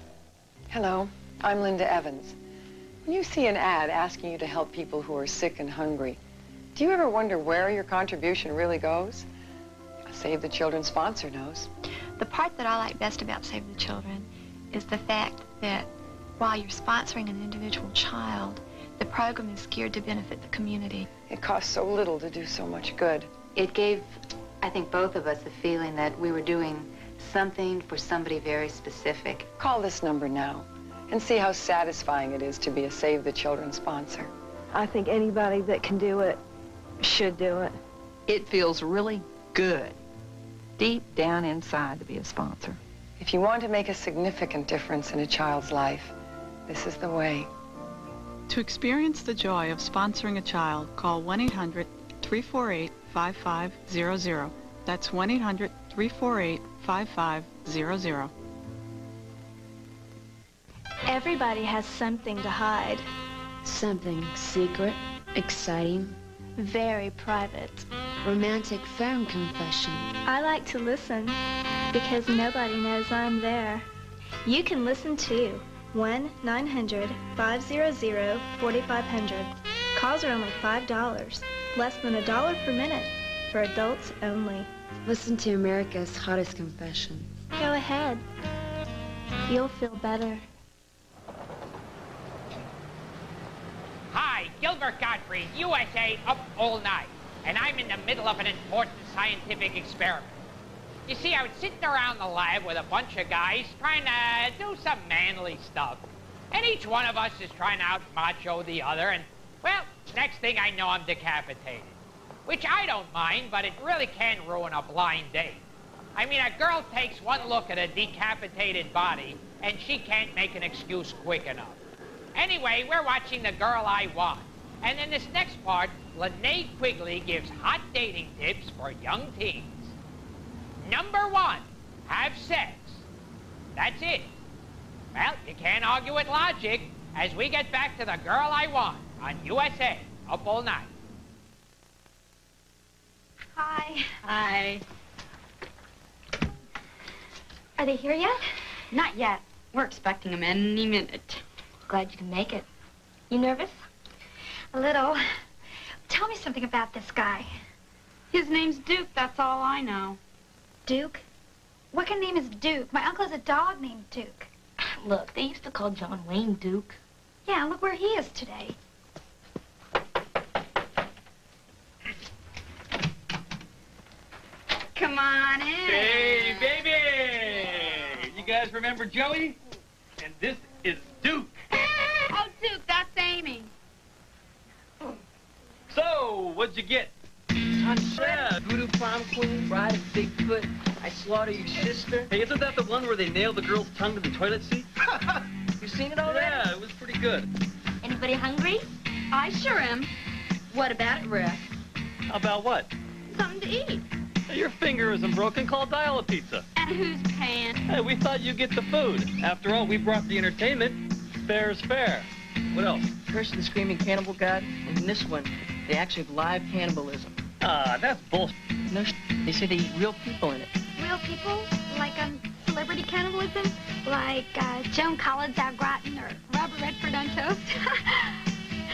Hello, I'm Linda Evans. When you see an ad asking you to help people who are sick and hungry, do you ever wonder where your contribution really goes? Save the Children sponsor knows. The part that I like best about Save the Children is the fact that while you're sponsoring an individual child, the program is geared to benefit the community. It costs so little to do so much good. It gave, I think, both of us the feeling that we were doing something for somebody very specific. Call this number now and see how satisfying it is to be a Save the Children sponsor. I think anybody that can do it should do it. It feels really good, deep down inside, to be a sponsor. If you want to make a significant difference in a child's life, this is the way. To experience the joy of sponsoring a child, call 1-800-348-5500. That's 1-800-348-5500. Everybody has something to hide. Something secret, exciting, Very private. romantic phone confession. I like to listen. Because nobody knows I'm there. You can listen too. 1-900-500-4500. Calls are only $5. Less than $1 per minute. For adults only. Listen to America's Hottest Confession. Go ahead. You'll feel better. Hi, Gilbert Gottfried, USA Up All Night. And I'm in the middle of an important scientific experiment. You see, I was sitting around the lab with a bunch of guys trying to do some manly stuff. And each one of us is trying to out-macho the other, and, well, next thing I know, I'm decapitated. Which I don't mind, but it really can ruin a blind date. I mean, a girl takes one look at a decapitated body, and she can't make an excuse quick enough. Anyway, we're watching The Girl I Want. And in this next part, Linnea Quigley gives hot dating tips for young teens. Number 1, have sex. That's it. Well, you can't argue with logic as we get back to The Girl I Want on USA Up All Night. Hi. Hi. Are they here yet? Not yet. We're expecting them any minute. Glad you can make it. You nervous? A little. Tell me something about this guy. His name's Duke, that's all I know. Duke? What kind of name is Duke? My uncle has a dog named Duke. Look, they used to call John Wayne Duke. Yeah, look where he is today. Come on in. Hey, baby! You guys remember Joey? And this is Duke. Oh, Duke, that's Amy. So, what'd you get? Yeah, Voodoo Prom Queen, Bride of Bigfoot, I Slaughter Your Sister. Hey, isn't that the one where they nailed the girl's tongue to the toilet seat? You seen it already? Yeah, it was pretty good. Anybody hungry? I sure am. What about it, Rick? How about what? Something to eat. Your finger isn't broken. Call Dial-A-Pizza. And who's paying? Hey, we thought you'd get the food. After all, we brought the entertainment. Fair's fair. What else? Curse of the Screaming Cannibal God. And in this one, they actually have live cannibalism. Ah, that's bullshit. No They say they eat real people in it. Real people? Like celebrity cannibalism? Like Joan Collins au gratin or Robert Redford on toast?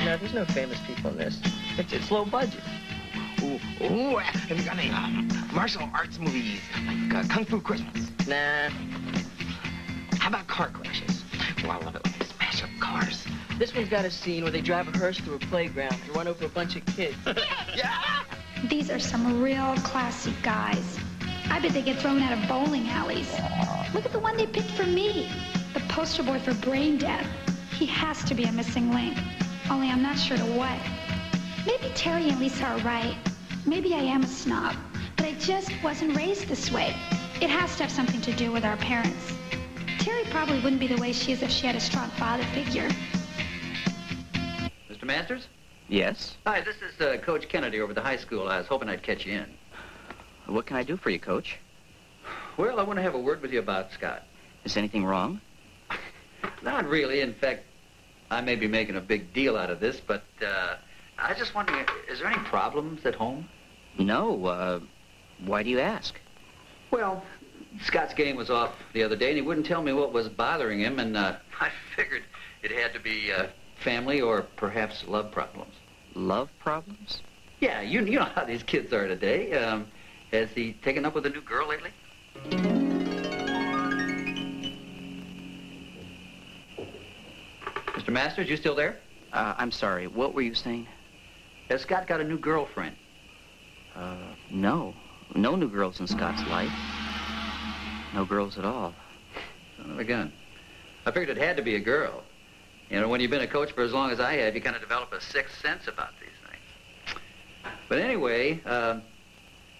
No, there's no famous people in this. It's low budget. Ooh, have you got any martial arts movies, like Kung Fu Christmas? Nah. How about car crashes? Well, I love it when they smash up cars. This one's got a scene where they drive a hearse through a playground and run over a bunch of kids. Yeah! These are some real classy guys. I bet they get thrown out of bowling alleys. Look at the one they picked for me. The poster boy for brain death. He has to be a missing link. Only I'm not sure to what. Maybe Terry and Lisa are right. Maybe I am a snob. But I just wasn't raised this way. It has to have something to do with our parents. Terry probably wouldn't be the way she is if she had a strong father figure. Mr. Masters? Yes? Hi, this is Coach Kennedy over at the high school. I was hoping I'd catch you in. What can I do for you, Coach? Well, I want to have a word with you about Scott. Is anything wrong? Not really. In fact, I may be making a big deal out of this, but I was just wondering, is there any problems at home? No. Why do you ask? Well, Scott's game was off the other day, and he wouldn't tell me what was bothering him, and I figured it had to be family or perhaps love problems. Love problems? Yeah, you know how these kids are today. Has he taken up with a new girl lately? Mr. Masters, you still there? I'm sorry. What were you saying? Has Scott got a new girlfriend? No. No new girls in Scott's life. No girls at all. Son of a gun. I figured it had to be a girl. You know, when you've been a coach for as long as I have, you kind of develop a sixth sense about these things. But anyway,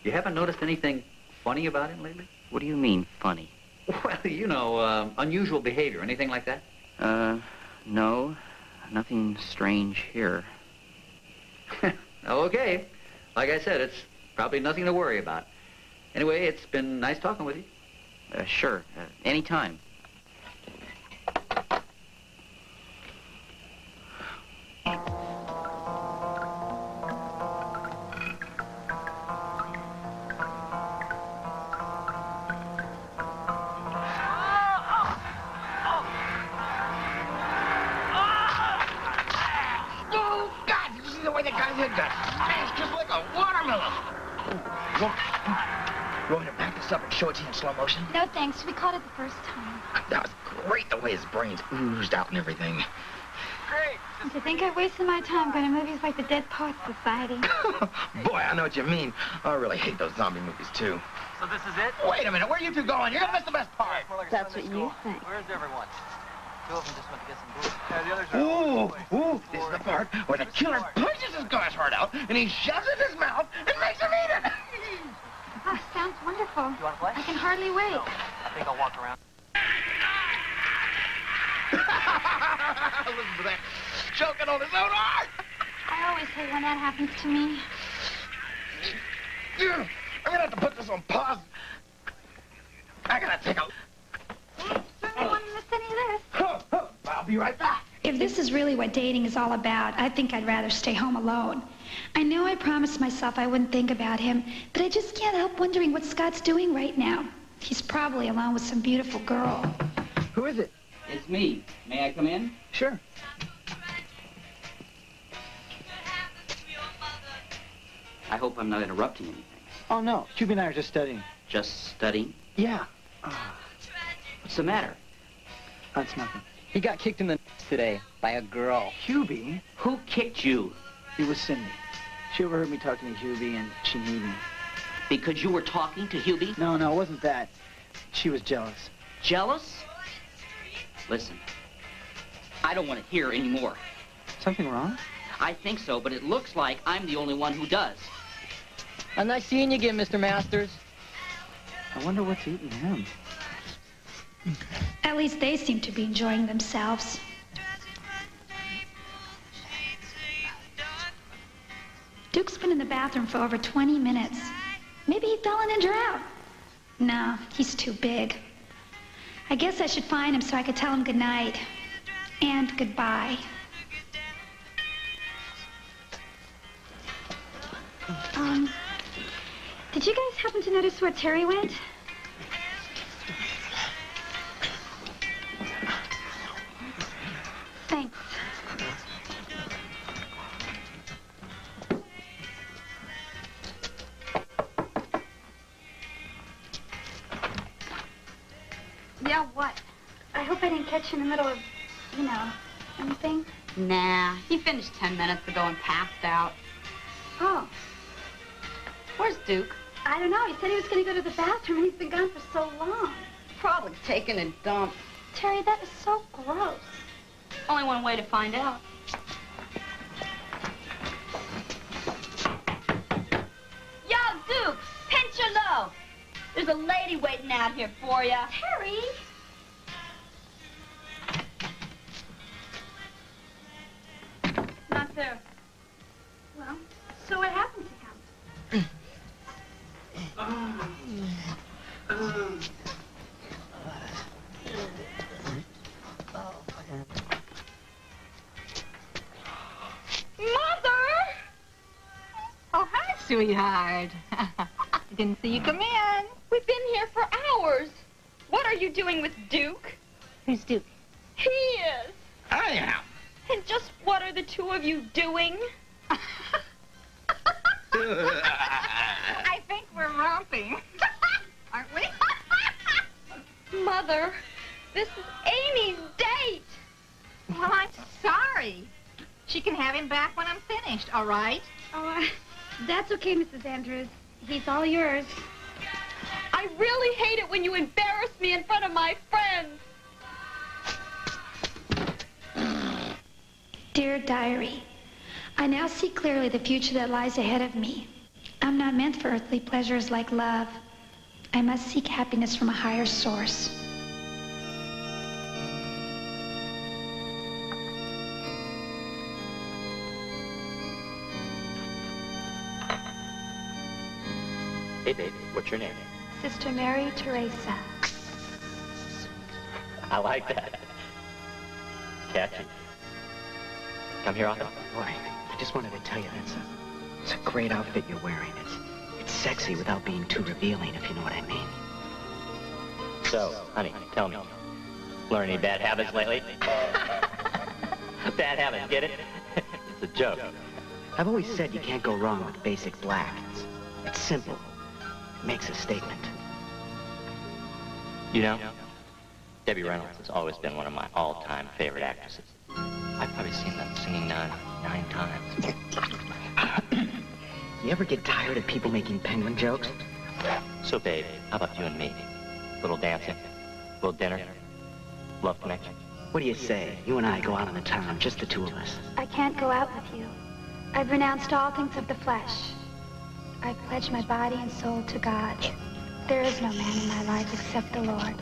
you haven't noticed anything funny about him lately? What do you mean, funny? Well, you know, unusual behavior, anything like that? No. Nothing strange here. Okay. Like I said, it's probably nothing to worry about. Anyway, it's been nice talking with you. Sure. Anytime. you got smashed just like a watermelon. You want me to back this up and show it to you in slow motion? No, thanks. We caught it the first time. That was great, the way his brains oozed out and everything. Great. To think I wasted my time going to movies like the Dead Poets Society. Boy, I know what you mean. I really hate those zombie movies, too. So this is it? Wait a minute, where are you two going? You're gonna miss the best part. That's what you think. Where's everyone? Two of them just went to get some booze. Yeah, the others are... Ooh, this is the part where the killer punches his guy's heart out, and he shoves it in his mouth and makes him eat it. Oh, sounds wonderful. You want to play? I can hardly wait. No, I think I'll walk around. Listen to that. Choking on his own heart. I always hate when that happens to me. I'm gonna have to put this on pause. I gotta take a... I don't want to miss any of this. I'll be right back. If this is really what dating is all about, I think I'd rather stay home alone. I know I promised myself I wouldn't think about him, but I just can't help wondering what Scott's doing right now. He's probably alone with some beautiful girl. Who is it? It's me. May I come in? Sure. I hope I'm not interrupting anything. Oh, no. Hubie and I are just studying. Just studying? Yeah. What's the matter? That's nothing. He got kicked in the nuts today by a girl. Hubie? Who kicked you? It was Cindy. She overheard me talking to Hubie, and she needed me. Because you were talking to Hubie? No, it wasn't that. She was jealous. Jealous? Listen, I don't want to hear any more. Something wrong? I think so, but it looks like I'm the only one who does. Nice seeing you again, Mr. Masters. I wonder what's eating him. At least they seem to be enjoying themselves. Duke's been in the bathroom for over 20 minutes. Maybe he fell in and drowned. No, he's too big. I guess I should find him so I could tell him goodnight and goodbye. Did you guys happen to notice where Terry went? Thanks. Yeah, what? I hope I didn't catch you in the middle of, anything. Nah, he finished 10 minutes ago and passed out. Oh. Where's Duke? I don't know. He said he was going to go to the bathroom, and he's been gone for so long. Probably taking a dump. Terry, that is so gross. Only one way to find out. Yo, Duke, pinch your low. There's a lady waiting out here for you. Terry! Not there. Well, so what happened to him? Mother! Oh, hi, sweetheart. Didn't see you come in. We've been here for hours. What are you doing with Duke? Who's Duke? He is. I am. And just what are the two of you doing? I think we're romping. Aren't we? Mother, this is Amy's date. Well, I'm sorry. She can have him back when I'm finished, all right? Oh, that's okay, Mrs. Andrews. He's all yours. I really hate it when you embarrass me in front of my friends. Dear Diary, I now see clearly the future that lies ahead of me. I'm not meant for earthly pleasures like love. I must seek happiness from a higher source. Hey, baby, what's your name? Sister Mary Teresa. I like that. Catchy. Come here often? Boy, I just wanted to tell you it's a great outfit you're wearing. It's sexy without being too revealing, if you know what I mean. So, honey, tell me, learn any bad habits lately? Bad habits, get it? It's a joke. I've always said you can't go wrong with basic black. It's simple. It makes a statement. You know, Debbie Reynolds has always been one of my all-time favorite actresses. I've probably seen them singing 9 times. You ever get tired of people making penguin jokes? So, babe, how about you and me? Little dancing, little dinner, love connection. What do you say? You and I go out on the town, just the two of us. I can't go out with you. I've renounced all things of the flesh. I've pledged my body and soul to God. There is no man in my life except the Lord.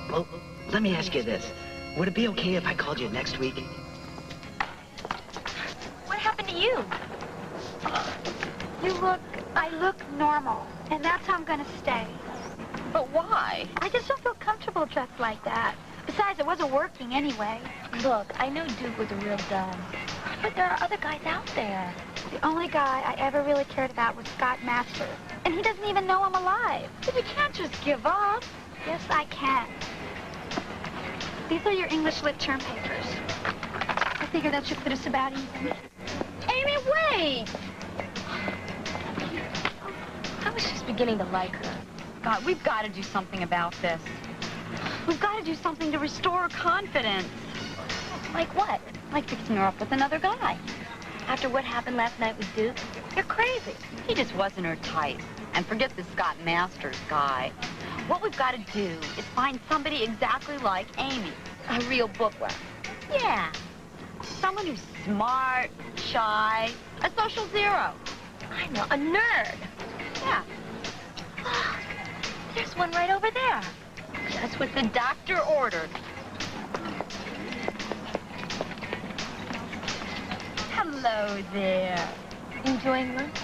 Well, let me ask you this. Would it be okay if I called you next week? What happened to you? I look normal, and that's how I'm gonna stay. But why? I just don't feel comfortable dressed like that. Besides, it wasn't working anyway. Look, I know Duke was a real dumb, but there are other guys out there. The only guy I ever really cared about was Scott Masters, and he doesn't even know I'm alive. But you can't just give up. Yes, I can. These are your English lit term papers. I figure that should fit us about even. Amy, wait! I was just beginning to like her. God, we've got to do something about this. We've got to do something to restore her confidence. Like what? Like fixing her up with another guy. After what happened last night with Duke? You're crazy. He just wasn't her type. And forget the Scott Masters guy. What we've got to do is find somebody exactly like Amy. A real bookworm. Yeah. Someone who's smart, shy, a social zero. I know, a nerd. Yeah. Look, there's one right over there. Just what the doctor ordered. Hello there. Enjoying lunch?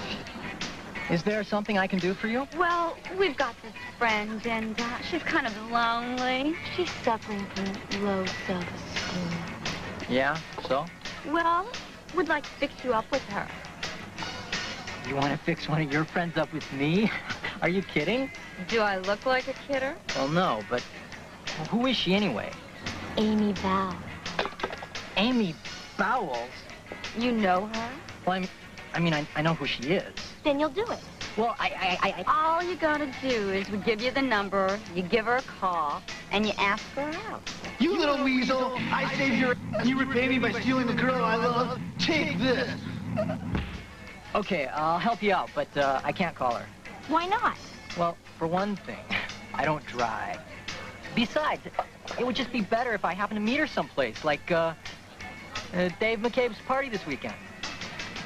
Is there something I can do for you? Well, we've got this friend, and she's kind of lonely. She's suffering from low self-esteem. Yeah, so? Well, we'd like to fix you up with her. You want to fix one of your friends up with me? Are you kidding? Do I look like a kidder? Well, no, but who is she anyway? Amy Bowles. Amy Bowles? You know her? Well, I know who she is. Then you'll do it. Well, All you gotta do is we give you the number, you give her a call, and you ask her out. You little weasel! I saved your and you repay me by stealing the girl I love. Take this! Okay, I'll help you out, but I can't call her. Why not? Well, for one thing, I don't drive. Besides, it would just be better if I happened to meet her someplace, like Dave McCabe's party this weekend.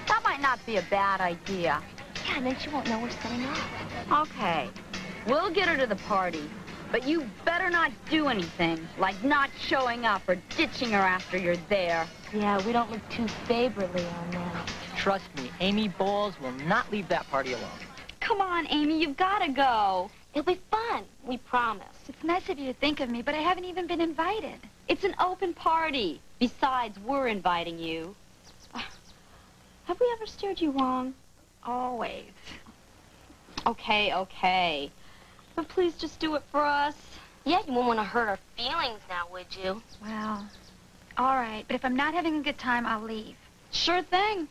That might not be a bad idea. Yeah, and then she won't know we're setting off. Okay, we'll get her to the party, but you better not do anything, like not showing up or ditching her after you're there. Yeah, we don't look too favorably on that. Trust me, Amy Bowles will not leave that party alone. Come on, Amy, you've got to go. It'll be fun, we promise. It's nice of you to think of me, but I haven't even been invited. It's an open party. Besides, we're inviting you. Have we ever steered you wrong? Always. Okay. But please just do it for us. Yeah, you won't want to hurt our feelings now, would you? Well, all right. But if I'm not having a good time, I'll leave. Sure thing.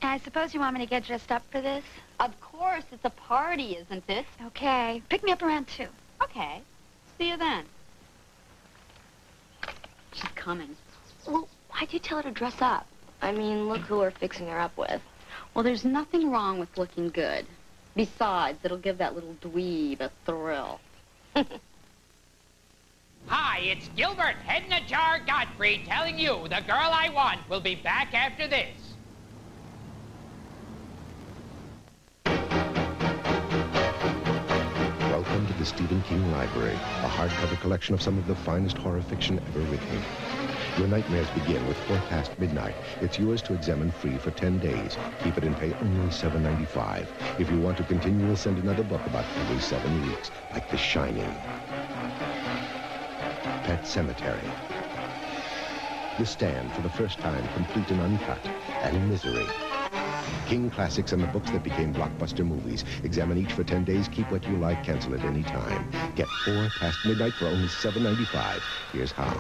And I suppose you want me to get dressed up for this? Of course, it's a party, isn't it? Okay. Pick me up around 2. Okay. See you then. She's coming. Well, why'd you tell her to dress up? I mean, look who we're fixing her up with. Well, there's nothing wrong with looking good. Besides, it'll give that little dweeb a thrill. Hi, it's Gilbert, Head in a Jar Gottfried, telling you the girl I want will be back after this. Welcome to the Stephen King Library, a hardcover collection of some of the finest horror fiction ever written. Your nightmares begin with midnight. It's yours to examine free for 10 days. Keep it and pay only $7.95. If you want to continue, we'll send another book about every 7 weeks, like The Shining. Pet Cemetery. The Stand, for the first time, complete and uncut. And Misery. King Classics and the books that became blockbuster movies. Examine each for 10 days. Keep what you like. Cancel at any time. Get 4 past midnight for only $7.95. Here's how.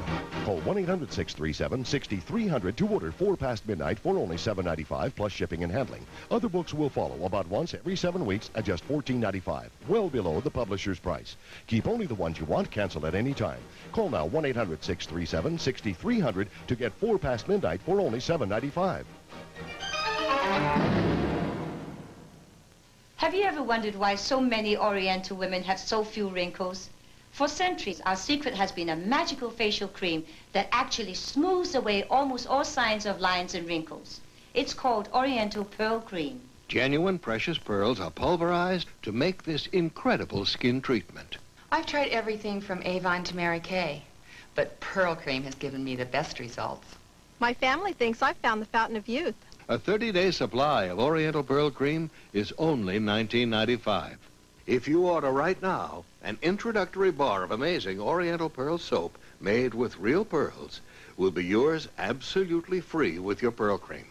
Call 1-800-637-6300 to order 4 past midnight for only $7.95 plus shipping and handling. Other books will follow about once every 7 weeks at just $14.95, well below the publisher's price. Keep only the ones you want. Cancel at any time. Call now 1-800-637-6300 to get 4 past midnight for only $7.95. Have you ever wondered why so many Oriental women have so few wrinkles? For centuries, our secret has been a magical facial cream that actually smooths away almost all signs of lines and wrinkles. It's called Oriental Pearl Cream. Genuine precious pearls are pulverized to make this incredible skin treatment. I've tried everything from Avon to Mary Kay, but Pearl Cream has given me the best results. My family thinks I've found the fountain of youth. A 30-day supply of Oriental Pearl Cream is only $19.95. If you order right now, an introductory bar of amazing Oriental Pearl soap made with real pearls will be yours absolutely free with your Pearl Cream.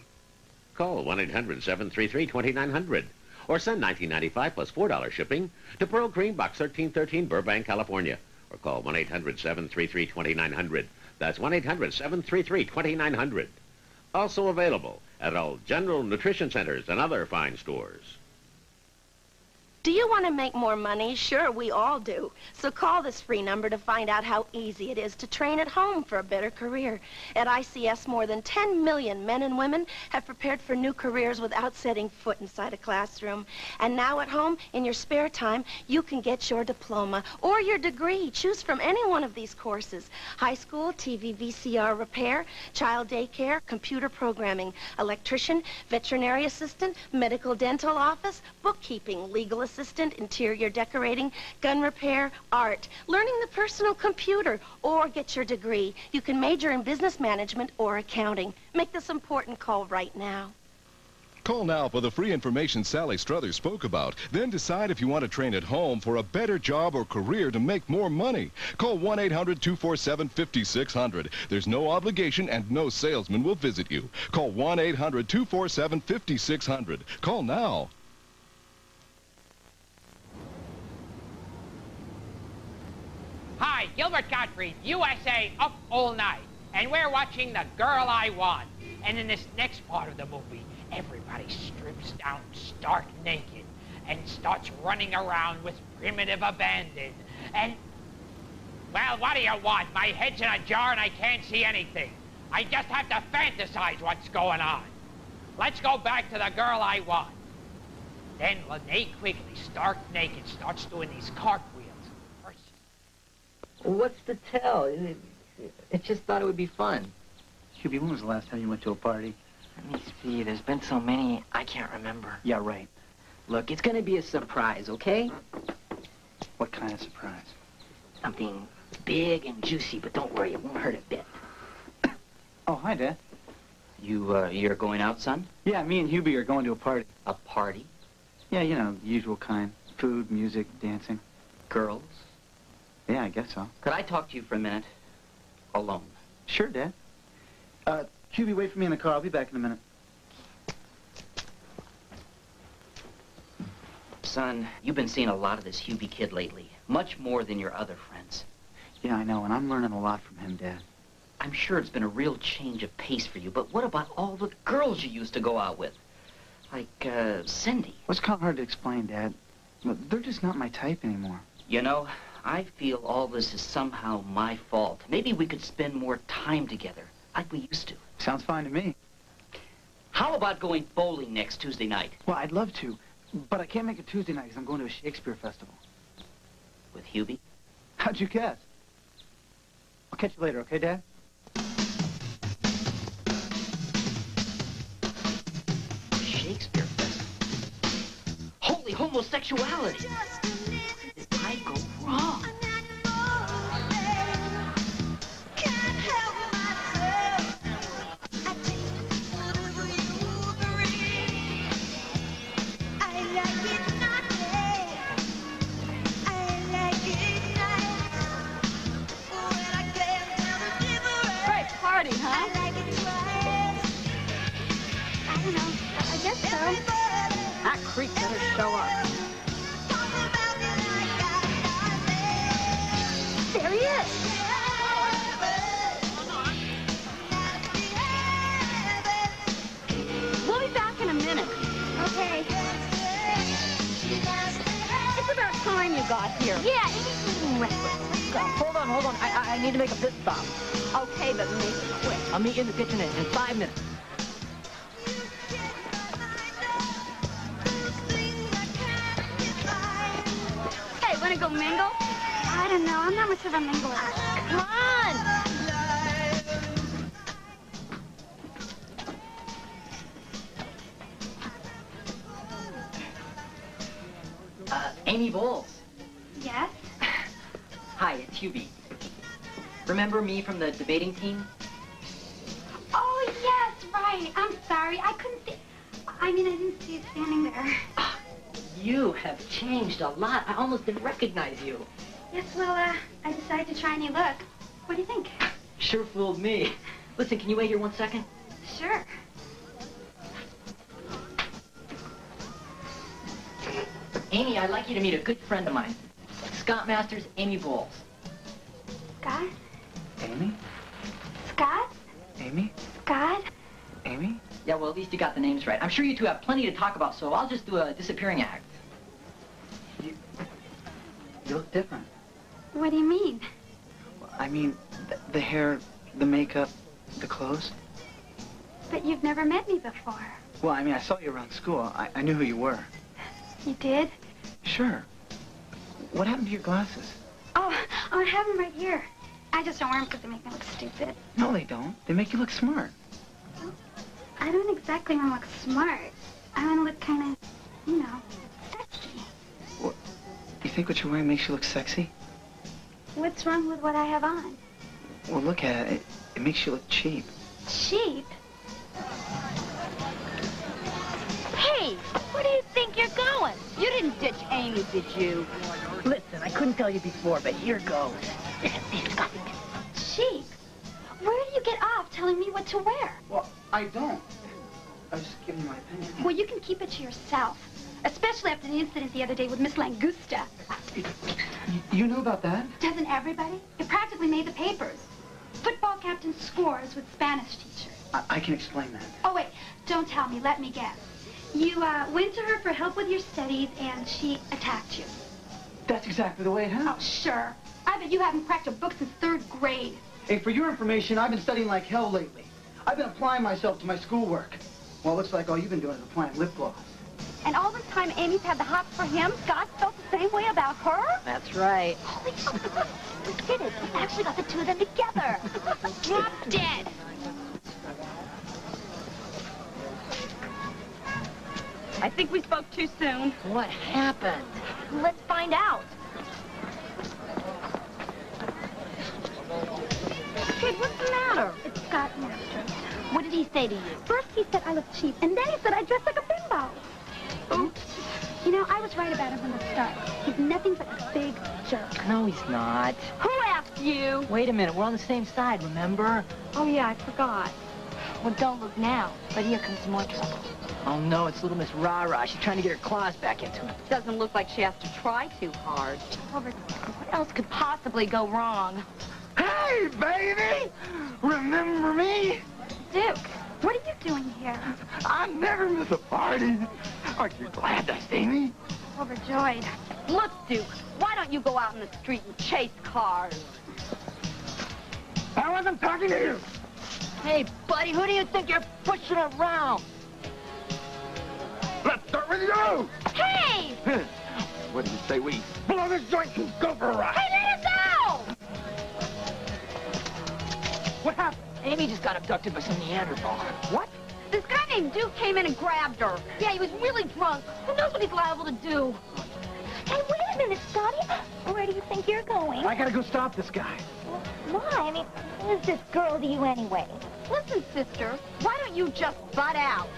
Call 1-800-733-2900 or send $19.95 plus $4 shipping to Pearl Cream, Box 1313, Burbank, California. Or call 1-800-733-2900. That's 1-800-733-2900. Also available at all General Nutrition Centers and other fine stores. Do you want to make more money? Sure, we all do. So call this free number to find out how easy it is to train at home for a better career. At ICS, more than 10 million men and women have prepared for new careers without setting foot inside a classroom. And now at home, in your spare time, you can get your diploma or your degree. Choose from any one of these courses. High school, TV, VCR repair, child daycare, computer programming, electrician, veterinary assistant, medical dental office, bookkeeping, legal assistant, interior decorating, gun repair, art, learning the personal computer, or get your degree. You can major in business management or accounting. Make this important call right now. Call now for the free information Sally Struthers spoke about. Then decide if you want to train at home for a better job or career to make more money. Call 1-800-247-5600. There's no obligation and no salesman will visit you. Call 1-800-247-5600. Call now. Hi, Gilbert Gottfried, USA Up All Night. And we're watching The Girl I Want. And in this next part of the movie, everybody strips down stark naked and starts running around with primitive abandon. And, well, what do you want? My head's in a jar and I can't see anything. I just have to fantasize what's going on. Let's go back to The Girl I Want. Then Linnea Quigley, stark naked, starts doing these cartwheels. What's to tell? I just thought it would be fun. Hubie, when was the last time you went to a party? Let me see. There's been so many, I can't remember. Yeah, right. Look, it's going to be a surprise, okay? What kind of surprise? Something big and juicy, but don't worry, it won't hurt a bit. Oh, hi, Dad. You're going out, son? Yeah, me and Hubie are going to a party. A party? Yeah, you know, the usual kind. Food, music, dancing. Girls? Yeah, I guess so. Could I talk to you for a minute? Alone. Sure, Dad. Hubie, wait for me in the car. I'll be back in a minute. Son, you've been seeing a lot of this Hubie kid lately. Much more than your other friends. Yeah, I know, and I'm learning a lot from him, Dad. I'm sure it's been a real change of pace for you, but what about all the girls you used to go out with? Like, Cindy. Well, it's kind of hard to explain, Dad. They're just not my type anymore. You know, I feel all this is somehow my fault. Maybe we could spend more time together, like we used to. Sounds fine to me. How about going bowling next Tuesday night? Well, I'd love to, but I can't make it Tuesday night because I'm going to a Shakespeare festival. With Hubie? How'd you guess? I'll catch you later, okay, Dad? Shakespeare festival? Holy homosexuality! I go wrong. Great party, huh? I don't know. I guess so. Well, that creep better show up. There he is. We'll be back in a minute. Okay. It's about time you got here. Yeah, Amy's moving restless. Let's go. Hold on. I need to make a pit stop. Okay, but make it quick. I'll meet you in the kitchen in 5 minutes. Hey, wanna go mingle? I don't know. I'm not much of a mingler. Come on. Amy Bowles. Yes? Hi, it's Hubie. Remember me from the debating team? Oh, yes, right. I'm sorry. I couldn't see... I mean, I didn't see you standing there. You have changed a lot. I almost didn't recognize you. Yes, well, I decided to try a new look. What do you think? Sure fooled me. Listen, can you wait here 1 second? Sure. Amy, I'd like you to meet a good friend of mine. Scott Masters, Amy Bowles. Scott? Amy? Scott? Amy? Scott? Amy? Yeah, well, at least you got the names right. I'm sure you two have plenty to talk about, so I'll just do a disappearing act. You look different. What do you mean? I mean, the hair, the makeup, the clothes. But you've never met me before. Well, I mean, I saw you around school. I knew who you were. You did? Sure. What happened to your glasses? Oh, I have them right here. I just don't wear them because they make me look stupid. No, they don't. They make you look smart. I don't exactly want to look smart. I want to look kind of, you know, sexy. What? You think what you're wearing makes you look sexy? What's wrong with what I have on? Well, look at it. It makes you look cheap. Cheap? Hey, where do you think you're going? You didn't ditch Amy, did you? Listen, I couldn't tell you before, but here goes. Cheap? Where do you get off telling me what to wear? Well, I don't. I was just giving you my opinion. Well, you can keep it to yourself. Especially after the incident the other day with Miss Langusta. You knew about that? Doesn't everybody? It practically made the papers. Football captain scores with Spanish teacher. I can explain that. Oh, wait. Don't tell me. Let me guess. You went to her for help with your studies, and she attacked you. That's exactly the way it happened. Oh, sure. I bet you haven't cracked a book since 3rd grade. Hey, for your information, I've been studying like hell lately. I've been applying myself to my schoolwork. Well, it looks like all you've been doing is applying lip gloss. And all this time Amy's had the hots for him? Scott felt the same way about her? That's right. Holy fuck, we did it. We actually got the two of them together. Drop dead. I think we spoke too soon. What happened? Let's find out. Kid, what's the matter? It's Scott Masters. What did he say to you? First he said I look cheap, and then he said I dress like a bimbo. Oops. You know, I was right about him from the start. He's nothing but a big jerk. No, he's not. Who asked you? Wait a minute, we're on the same side, remember? Oh, yeah, I forgot. Well, don't look now, but here comes more trouble. Oh, no, it's little Miss Rah-Rah. She's trying to get her claws back into him. Doesn't look like she has to try too hard. What else could possibly go wrong? Hey, baby! Remember me? Duke, what are you doing here? I never miss a party. Aren't you glad to see me? Overjoyed. Look, Duke, why don't you go out in the street and chase cars? I wasn't talking to you. Hey, buddy, who do you think you're pushing around? Let's start with you. Hey! What do you say we blow this joint and go for a ride? Hey, let us go! What happened? Amy just got abducted by some Neanderthal. What? This guy named Duke came in and grabbed her. Yeah, he was really drunk. Who knows what he's liable to do? Hey, wait a minute, Scotty. Where do you think you're going? I gotta go stop this guy. Why? I mean, who's this girl to you anyway? Listen, sister, why don't you just butt out?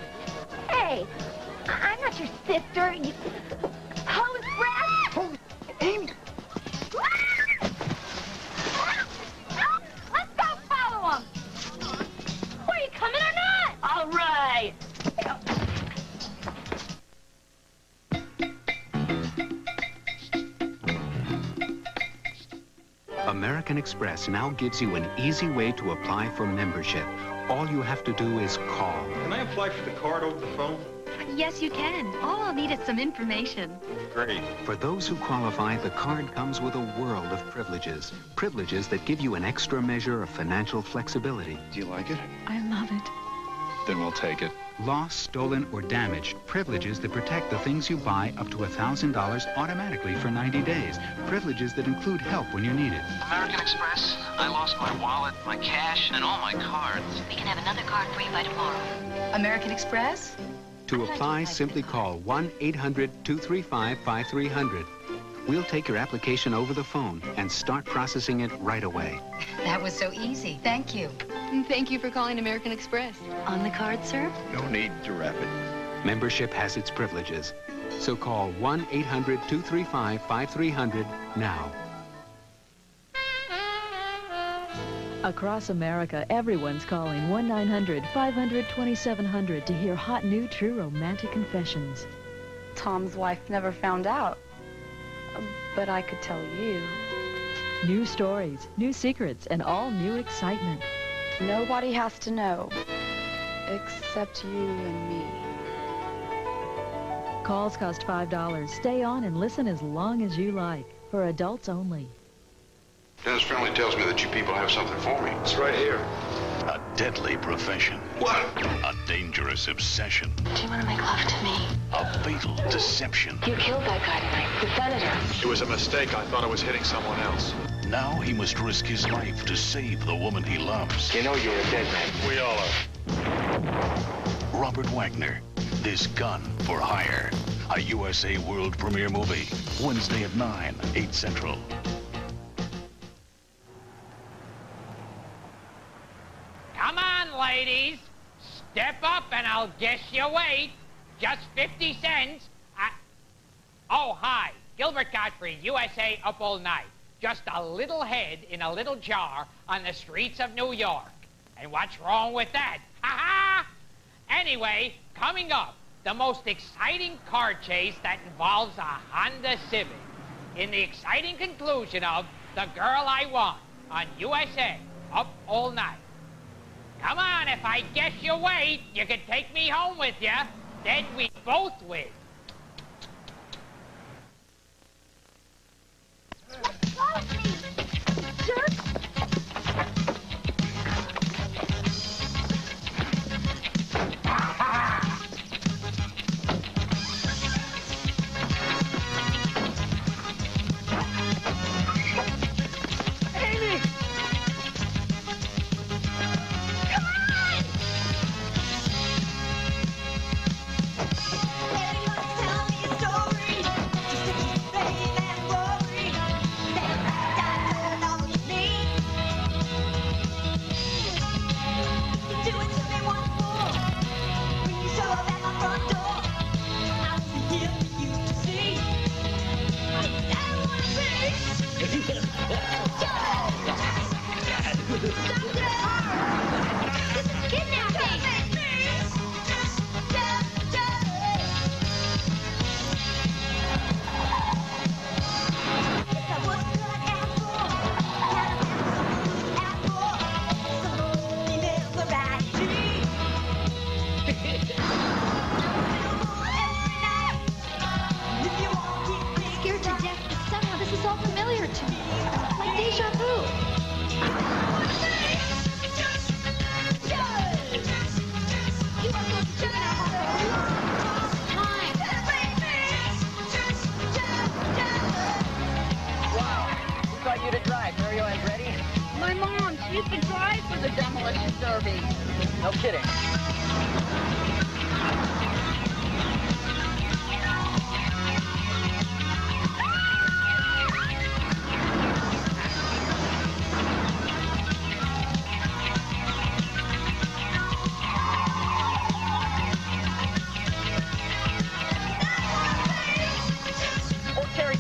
Hey, I'm not your sister. You... Hose breath? Holy... Amy! Let's go follow him. Were you coming or not? All right. American Express now gives you an easy way to apply for membership. All you have to do is call. Can I apply for the card over the phone? Yes, you can. All I'll need is some information. Great. For those who qualify, the card comes with a world of privileges. Privileges that give you an extra measure of financial flexibility. Do you like it? I love it. Then we'll take it. Lost, stolen, or damaged. Privileges that protect the things you buy up to $1,000 automatically for 90 days. Privileges that include help when you need it. American Express, I lost my wallet, my cash, and all my cards. We can have another card for you by tomorrow. American Express? To apply, simply call 1-800-235-5300. We'll take your application over the phone and start processing it right away. That was so easy. Thank you. And thank you for calling American Express. On the card, sir? No need to wrap it. Membership has its privileges. So call 1-800-235-5300 now. Across America, everyone's calling 1-900-500-2700 to hear hot, new, true romantic confessions. Tom's wife never found out. But I could tell you. New stories, new secrets, and all new excitement. Nobody has to know, except you and me. Calls cost $5. Stay on and listen as long as you like. For adults only. Dennis Finley tells me that you people have something for me. It's right here. A deadly profession. What? A dangerous obsession. Do you want to make love to me? A fatal deception. You killed that guy tonight, the senator. It was a mistake. I thought I was hitting someone else. Now he must risk his life to save the woman he loves. You know you're a dead man. We all are. Robert Wagner, This Gun for Hire. A USA world premiere movie. Wednesday at 9, 8 Central. Come on, ladies. Step up and I'll guess your weight. Just 50 cents. Oh, hi. Gilbert Gottfried, USA Up All Night. Just a little head in a little jar on the streets of New York. And what's wrong with that? Ha-ha! Anyway, coming up, the most exciting car chase that involves a Honda Civic. In the exciting conclusion of The Girl I Want on USA Up All Night. Come on, if I guess your weight, you can take me home with you. Then we both win. No kidding. Oh, Terry,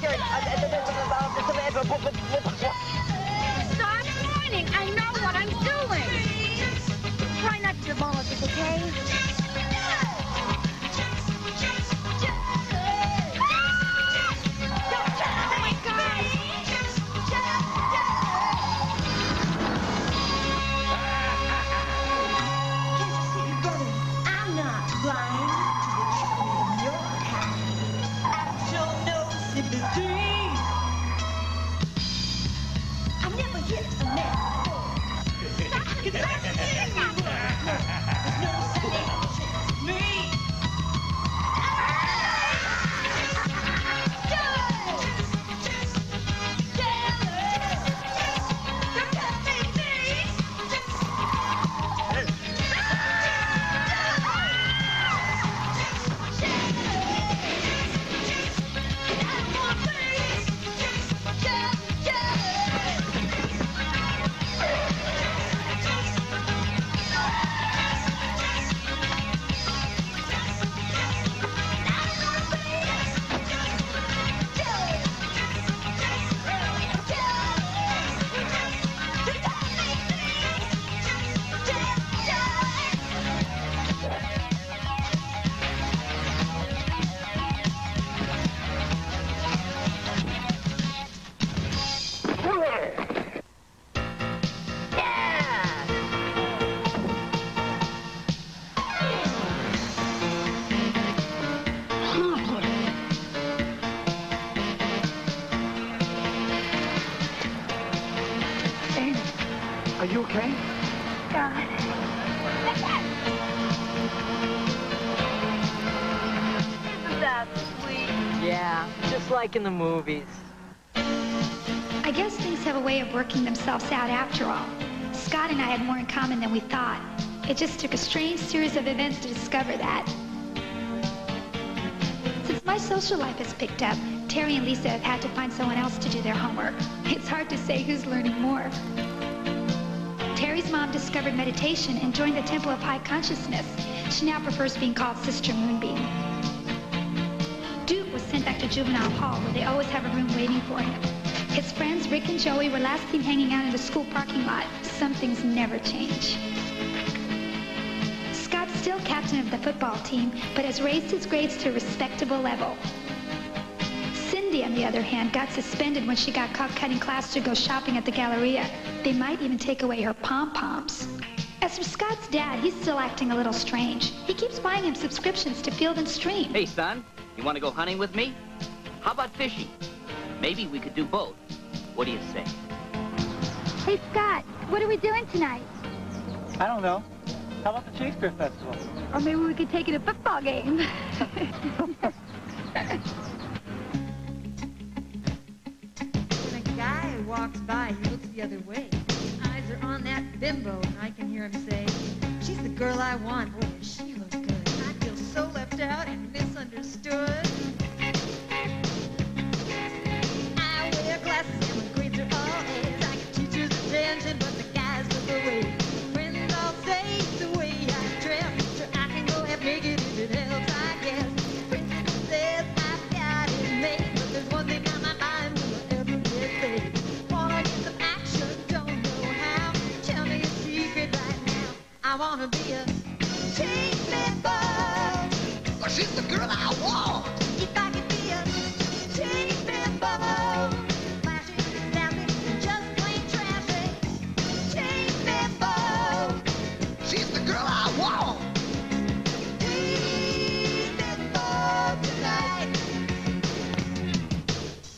stop whining. I know what I'm doing. Try not to demolish it, okay? Are you okay? God. Isn't that sweet? Yeah, just like in the movies. I guess things have a way of working themselves out after all. Scott and I had more in common than we thought. It just took a strange series of events to discover that. Since my social life has picked up, Terry and Lisa have had to find someone else to do their homework. It's hard to say who's learning more. Terry's mom discovered meditation and joined the Temple of High Consciousness. She now prefers being called Sister Moonbeam. Duke was sent back to Juvenile Hall, where they always have a room waiting for him. His friends, Rick and Joey, were last seen hanging out in the school parking lot. Some things never change. Scott's still captain of the football team, but has raised his grades to a respectable level. Cindy, on the other hand, got suspended when she got caught cutting class to go shopping at the Galleria. They might even take away her pom-poms. As for Scott's dad, he's still acting a little strange. He keeps buying him subscriptions to Field and Stream. Hey, son, you want to go hunting with me? How about fishing? Maybe we could do both. What do you say? Hey, Scott, what are we doing tonight? I don't know. How about the Shakespeare Festival? Or maybe we could take it to a football game. When a guy walks by, he looks the other way. His eyes are on that bimbo, and I can hear him say, "She's the girl I want." Boy, does she look good. I feel so left out and misunderstood. I wear glasses and my grades are all A's. I get teachers' attention, but the guys look away. Friends all say it's the way I dress, so I can go half naked if it helps, I guess. Principal says I've got it made, but there's one thing on my mind, will I ever get paid? Wanna get some action, don't know how. Tell me a secret right now. I wanna be a team member. Well, she's the girl I want. If I could be a team member. Flashy, sassy, just plain trashy. Team member. She's the girl I want. Team member tonight.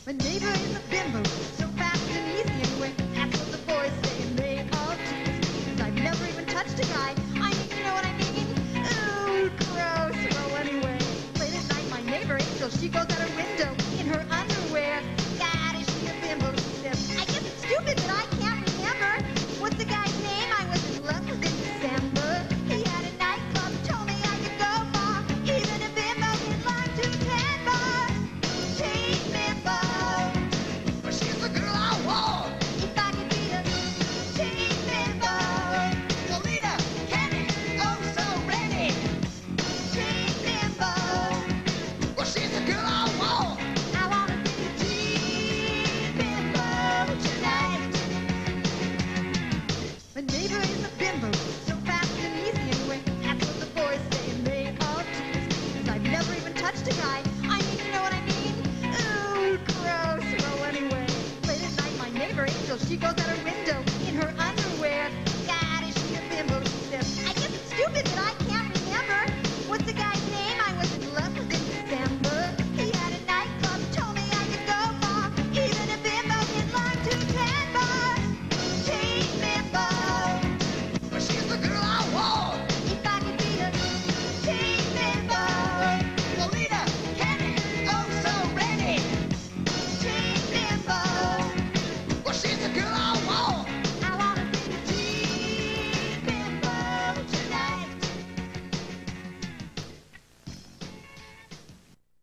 My neighbor is a bimbo, so fast and easy anyway. That's what the boys say, and they all tease me. 'Cause I've never even touched a guy. I mean, you know what I mean? Ooh, gross. Well, anyway, late at night, my neighbor Angel, she goes out her window in her underwear. God, is she a bimbo? She says, I guess it's stupid, but I can't remember. What's the guy's name? I was in love with in December. He had a nightclub, told me I could go far. Even a bimbo can learn to temper. Team member. Well, she's the girl I want. If I could be a team member. Lolita, Kenny, oh so ready. Team member. Well, she's the girl I want. I wanna be a team member tonight. My neighbor is a bimbo, so